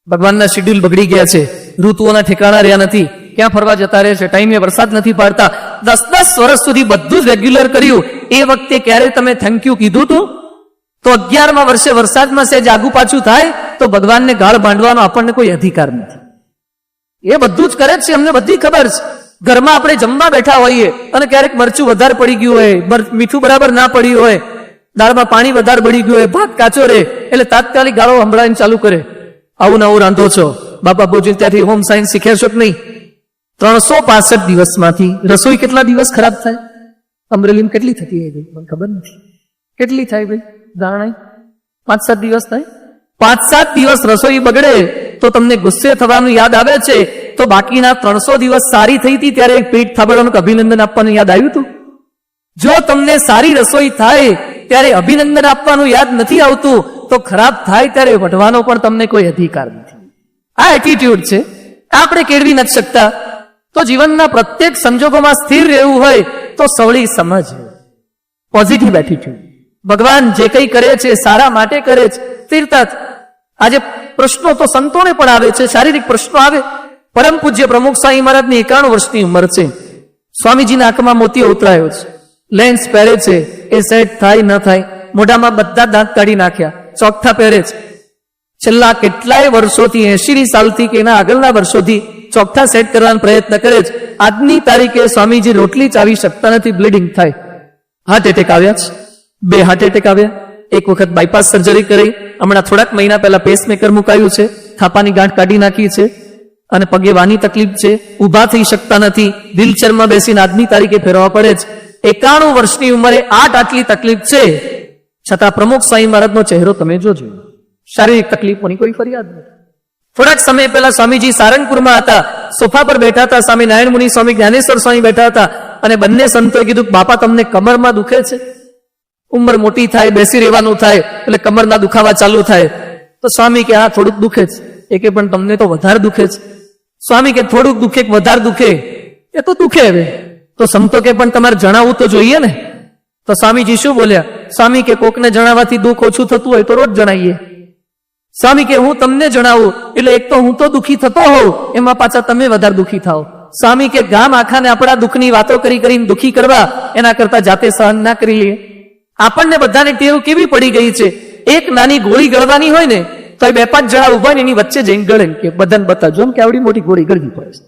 ભગવાનના શેડ્યુલ બગડી ગયા છે, ઋતુઓના ઠેકાણા રહ્યા નથી, ક્યાં ફરવા જતા રહે છે, ટાઈમે વરસાદ નથી પાડતા. 10-10 વર્ષ સુધી બધું જ રેગ્યુલર કર્યું, એ વખતે ક્યારે તમે થેન્ક યુ કીધું તું? તો 11મા વર્ષે વરસાદમાં સેજ આગુ પાછું થાય તો ભગવાનને ગાળ બાંધવાનો આપણને કોઈ અધિકાર નથી. એ બધું જ કરે છે, અમને બધી ખબર છે. ઘરમાં આપણે જમવા બેઠા હોઈએ અને ક્યારેક મરચું વધારે પડી ગયું હોય, મીઠું બરાબર ના પડ્યું હોય, દાળમાં પાણી વધારે બળી ગયું હોય, ભાત કાચો રહે, એટલે તાત્કાલિક ગાળો સંભળાઈને ચાલુ કરે, આવું નવું રાંધો છો, બાપા ભોજન ત્યાંથી હોમ સાયન્સ શીખ્યા છો કે નહીં? 365 દિવસમાંથી રસોઈ કેટલા દિવસ ખરાબ થાય? અમરેલીમાં કેટલી થતી હોય મને ખબર નથી, કેટલી થાય ભાઈ જાણે? 5-7 દિવસ થાય. 5-7 દિવસ રસોઈ બગડે તો તમને ગુસ્સે થવાનું યાદ આવે છે, તો બાકીના 300 દિવસ સારી થઈ હતી ત્યારે એક પેટ થાબડવાનું અભિનંદન આપવાનું યાદ આવ્યું હતું? જો તમને સારી રસોઈ થાય ત્યારે અભિનંદન આપવાનું યાદ નથી આવતું, તો ખરાબ થાય ત્યારે વઢવાનો પણ તમને કોઈ અધિકાર નથી. આ એટીટ્યુડ છે, આપણે કેળવી નથી શકતા. તો જીવનના પ્રત્યેક સંજોગોમાં સ્થિર રહેવું હોય તો સવળી સમજ, પોઝિટિવ એટીટ્યુડ. ભગવાન જે કંઈ કરે છે સારા માટે કરે છે, સ્થિરતા. આજે પ્રશ્નો તો સંતોને પણ આવે છે, શારીરિક પ્રશ્નો આવે. પરમ પૂજ્ય પ્રમુખ સ્વામી મહારાજની 91 વર્ષની ઉંમર છે. સ્વામીજીના આંખમાં મોતિયો ઉતરાયો છે, લેન્સ પહેરે છે, એ સેટ થાય ન થાય, મોઢામાં બધા દાંત કાઢી નાખ્યા, ચોકઠા પહેરે છે. છેલ્લા કેટલાય વર્ષોથી, 80 સાલથી કે એના આગળના વર્ષોથી ચોકઠા સેટ કરવાનો પ્રયત્ન કરે છે. આજની તારીખે સ્વામીજી રોટલી ચાવી શકતા નથી, બ્લીડિંગ થાય. હાર્ટ એટેક આવ્યા છે, 2 હાર્ટ એટેક આવ્યા. એક વખત બાયપાસ સર્જરી કરી, હમણાં થોડાક મહિના પહેલા પેસમેકર મુકાયું છે, થાપાની ગાંઠ કાઢી નાખી છે, અને પગે વાની તકલીફ છે, ઊભા થઈ શકતા નથી, વ્હીલચેરમાં બેસીને આજની તારીખે ફેરવા પડે છે. 91 વર્ષની ઉંમરે આટલી તકલીફ છે, છતાં પ્રમુખ સ્વામી મહારાજનો ચહેરો તમે જોજો, શારીરિક તકલીફોની કોઈ ફરિયાદ નથી. થોડાક સમય પહેલા સ્વામીજી સારંગપુરમાં હતા, સોફા પર બેઠા હતા, સ્વામી નારાયણ મુનિ, સ્વામી જ્ઞાનેશ્વર સ્વામી બેઠા હતા, અને બંને સંતોએ કીધું બાપા તમને કમરમાં દુખે છે? ઉંમર મોટી થાય, બેસી રહેવાનું થાય એટલે કમરના દુખાવા ચાલુ થાય. તો સ્વામી કે હા થોડુંક દુખે છે. એ કે પણ તમને તો વધારે દુખે છે. સ્વામી કે થોડુંક દુખે કે વધારે દુખે? એ તો દુખે. હવે તો સંતો કે પણ તમારે જણાવવું તો જોઈએ ને. તો સ્વામીજી શું બોલ્યા? સ્વામી કે કોકને જણાવવાથી દુઃખ ઓછું થતું હોય તો રોજ જણાવીએ. સ્વામી કે હું તમને જણાવું એટલે એક તો હું તો દુઃખી થતો હોઉં, એમાં પાછા તમે વધારે દુઃખી થાઓ. સ્વામી કે ગામ આખાને આપણા દુઃખની વાતો કરીને દુઃખી કરવા, એના કરતા જાતે સહન ના કરી લઈએ. આપણને બધાને ટેવ કેવી પડી ગઈ છે, એક નાની ગોળી ગળવાની હોય ને તો 2-5 જણા ઉભા ને એની વચ્ચે જઈને ગળે કે બધાને બતાવજો કે આવડી મોટી ગોળી ગળવી પડે છે.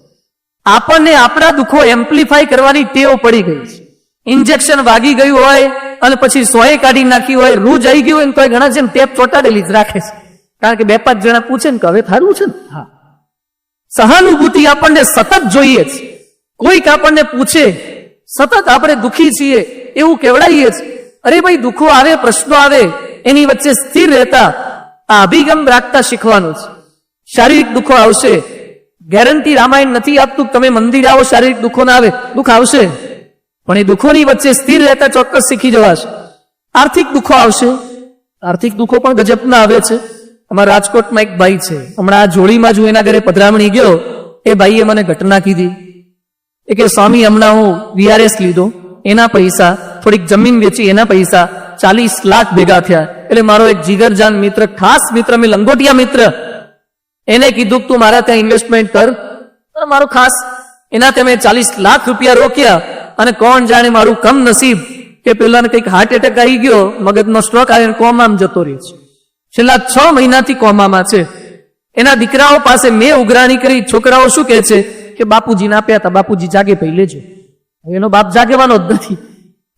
આપણને આપણા દુઃખો એમ્પ્લિફાય કરવાની ટેવ પડી ગઈ છે. ઇન્જેક્શન વાગી ગયું હોય અને પછી સોય કાઢી નાખી હોય, રૂજ આવી ગયું હોય તો ઘણા જેમ ટેપ ચોટાડેલી જ રાખે છે. કારણ કે 2-5 જણા પૂછે ને કે હવે થારું છે ને, હા, સહાનુભૂતિ આપણને સતત જોઈએ જ. કોઈક આપણને પૂછે, સતત આપણે દુઃખી છીએ એવું કેવડાવીએ જ. અરે ભાઈ, દુઃખો આવે, પ્રશ્નો આવે, એની વચ્ચે સ્થિર રહેતા આ અભિગમ રાખતા શીખવાનું છે. શારીરિક દુઃખો આવશે, ગેરંટી રામાયણ નથી આપતું તમે મંદિર આવો શારીરિક દુઃખો ના આવે, દુઃખ આવશે, પણ એ દુઃખોની વચ્ચે સ્થિર રહેતા ચોક્કસ શીખી જવાશે. આર્થિક દુઃખો આવશે, આર્થિક દુઃખો પણ ગજબના આવે છે. અમારા રાજકોટમાં એક ભાઈ છે, હમણાં આ જોડીમાં જો એના ઘરે પધરામણી ગયો, એ ભાઈએ મને ઘટના કીધી. એ કે સ્વામી, હમણાં હું VRS લીધો, એના પૈસા, થોડીક જમીન વેચી, એના પૈસા 40 લાખ ભેગા થયા. એટલે મારો એક જીગરજાન મિત્ર, ખાસ મિત્ર, મેં લંગોટિયા મિત્ર, એને કીધું તું મારા ત્યાં ઇન્વેસ્ટમેન્ટ કર. મારો ખાસ, એના ત્યાં મેં 40 લાખ રૂપિયા રોક્યા, અને કોણ જાણે મારું કમ નસીબ કે પેલાને કંઈક હાર્ટ એટેક આવી ગયો, મગજનો સ્ટ્રોક આવ્યો, કોમામાં જતો રહ્યો છે. છેલ્લા 6 મહિનાથી કોમામાં છે. એના દીકરાઓ પાસે મેં ઉઘરાણી કરી. છોકરાઓ શું કહે છે કે બાપુજીને આપ્યા હતા, બાપુજી જાગે પઈ લેજો. એનો બાપ જાગવાનો જ નથી.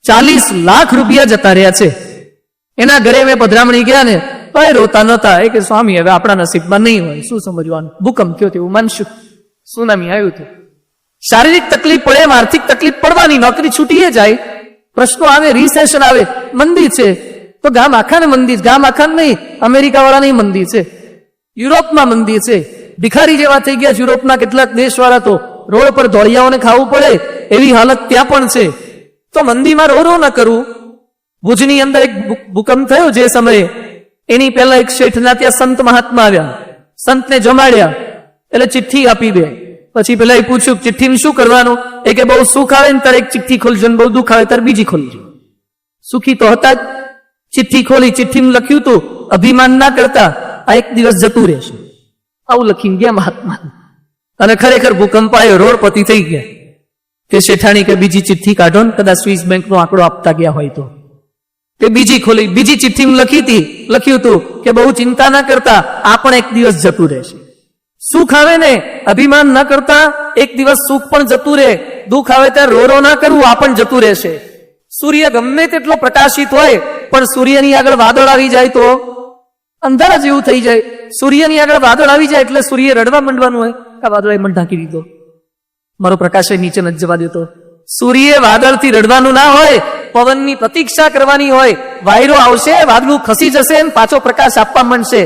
40 લાખ રૂપિયા જતા રહ્યા છે. એના ઘરે મેં પધરામણી ગયા ને તો એ રોતા નતા. એ કે સ્વામી, હવે આપણા નસીબમાં નહીં હોય, શું સમજવાનું, ભૂકંપ થયો તેવું માનશું, સુનામી આવ્યું હતું. શારીરિક તકલીફ પડે એમ આર્થિક તકલીફ પડવાની, નોકરી છૂટીએ જાય, પ્રશ્નો આવે, રિસેશન આવે. મંદી છે તો ગામ આખાને મંદી, ગામ આખાને નહીં, અમેરિકા વાળાની મંદી છે, યુરોપમાં મંદી છે. ભિખારી જેવા થઈ ગયા યુરોપના કેટલાક દેશવાળા, તો રોડ પર ધોળિયાઓને ખાવું પડે એવી હાલત ત્યાં પણ છે. તો મંદીમાં રો ન કરવું. ભુજની અંદર એક ભૂકંપ થયો જે સમયે, એની પહેલા એક શેઠના ત્યાં સંત મહાત્મા આવ્યા, સંતને જમાડ્યા, એટલે ચિઠ્ઠી આપી દે. પછી પેલા એ પૂછ્યું ચિઠ્ઠીમાં શું કરવાનું? એ કે બહુ સુખ આવે ને તારે એક ચિઠ્ઠી ખોલજો, બહુ દુઃખ આવે તારે બીજી ખોલજો. સુખી તો હતા જ. ચિઠ્ઠી ખોલી, ચિઠ્ઠીમાં લખ્યું હતું અભિમાન ના કરતા, આ એક દિવસ જતું રહેશે. આવું લખીને ગયા મહાત્મા. અને ખરેખર ભૂકંપ આવ્યો, રોડ પતિ થઈ ગયા. કે શેઠાણી કે બીજી ચિઠ્ઠી કાઢો ને, કદાચ સ્વિસ બેંકનો આંકડો આપતા ગયા હોય તો. કે બીજી ખોલી, બીજી ચિઠ્ઠીમાં લખ્યું હતું કે બહુ ચિંતા ના કરતા, આ પણ એક દિવસ જતું રહેશે. સુખ આવે ને અભિમાન ના કરતા, એક દિવસ સુખ પણ જતું રહે. દુઃખ આવે ત્યારે રોરો ના કરવું, આ પણ જતું રહેશે. સૂર્ય ગમે તેટલો પ્રકાશિત હોય, પણ સૂર્યની આગળ વાદળ આવી જાય તો અંધારા જેવું થઈ જાય. સૂર્યની આગળ વાદળ આવી જાય એટલે સૂર્ય રડવા માંડવાનું હોય, આ વાદળે મને ઢાંકી દીધો, મારો પ્રકાશ નીચે નથી જવા દેતો. સૂર્ય વાદળથી રડવાનું ના હોય, પવનની પ્રતીક્ષા કરવાની હોય. વાયરો આવશે, વાદળું ખસી જશે, પાછો પ્રકાશ આપવા માંડશે.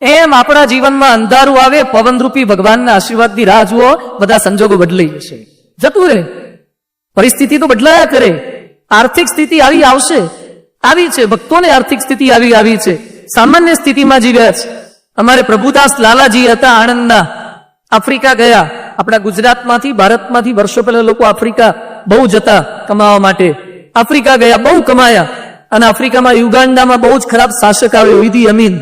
એમ આપણા જીવનમાં અંધારું આવે, પવનરૂપી ભગવાનના આશીર્વાદની રાહ જુઓ, બધા સંજોગો બદલાઈ જશે, જતું રહે. પરિસ્થિતિ તો બદલાયા કરે. આર્થિક સ્થિતિ આવી આવશે, આવી છે. ભક્તોને આર્થિક સ્થિતિ આવી છે, સામાન્ય સ્થિતિમાં જીવ્યા છે. અમારે પ્રભુદાસ લાલાજી હતા આણંદના, આફ્રિકા ગયા. આપણા ગુજરાતમાંથી, ભારતમાંથી વર્ષો પહેલા લોકો આફ્રિકા બહુ જતા કમાવા માટે. આફ્રિકા ગયા, બહુ કમાયા. અને આફ્રિકામાં યુગાન્ડામાં બહુ જ ખરાબ શાસક આવ્યો, ઈદી અમીન.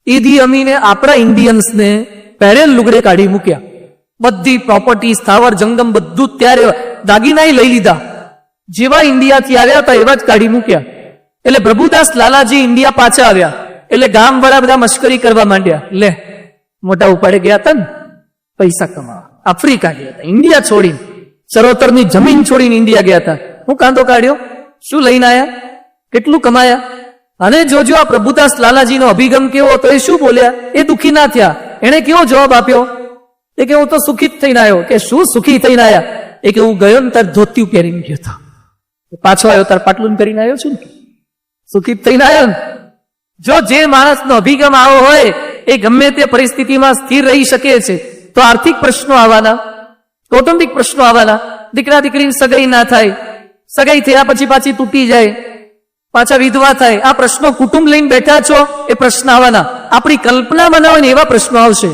ઈદી અમીને આપણા ઇન્ડિયન્સને પહેરેલ લુગડે કાઢી મૂક્યા. બધી પ્રોપર્ટી, સ્થાવર જંગમ બધું ત્યારે દાગીનાય લઈ લીધા. જેવા ઇન્ડિયાથી આવ્યા હતા એવા જ કાઢી મૂક્યા. એટલે પ્રભુદાસ લાલાજી ઇન્ડિયા પાછા આવ્યા. એટલે ગામ વાળા બધા મશ્કરી કરવા માંડ્યા, લે મોટા ઉપાડે ગયા હતા ને પૈસા કમાવા, આફ્રિકા ગયા હતા, ઇન્ડિયા છોડીને, ચરોતરની જમીન છોડીને ઇન્ડિયા ગયા હતા. હું કાંતો કાઢ્યો, શું લઈને આયા, કેટલું કમાયા. અને જોજો આ પ્રભુદાસ લાલાજીનો અભિગમ કેવો હતો. એ શું બોલ્યા, એ દુઃખી ના થયા. એને કેવો જવાબ આપ્યો? એ કે હું તો સુખી જ થઈને આવ્યો. કે શું સુખી થઈને આવ્યા? એ કે હું ગયો ને તાર ધોતી પહેરીને ગયો હતો, પાછો આવ્યો તાર પાટલું પહેરીને આવ્યો છું ને, સુખી જ થઈને આવ્યો ને. જો જે માણસનો અભિગમ આવો હોય, એ ગમે તે પરિસ્થિતિમાં સ્થિર રહી શકે છે. તો આર્થિક પ્રશ્નો આવવાના, કૌટુંબિક પ્રશ્નો આવવાના. દીકરા દીકરીની સગાઈ ના થાય, સગાઈ થયા પછી પાછી તૂટી જાય, પાછા વિધવા થાય. આ પ્રશ્નો કુટુંબ લઈને બેઠા છો, એ પ્રશ્ન આવવાના. આપણી કલ્પનામાં ના હોય ને એવા પ્રશ્નો આવશે.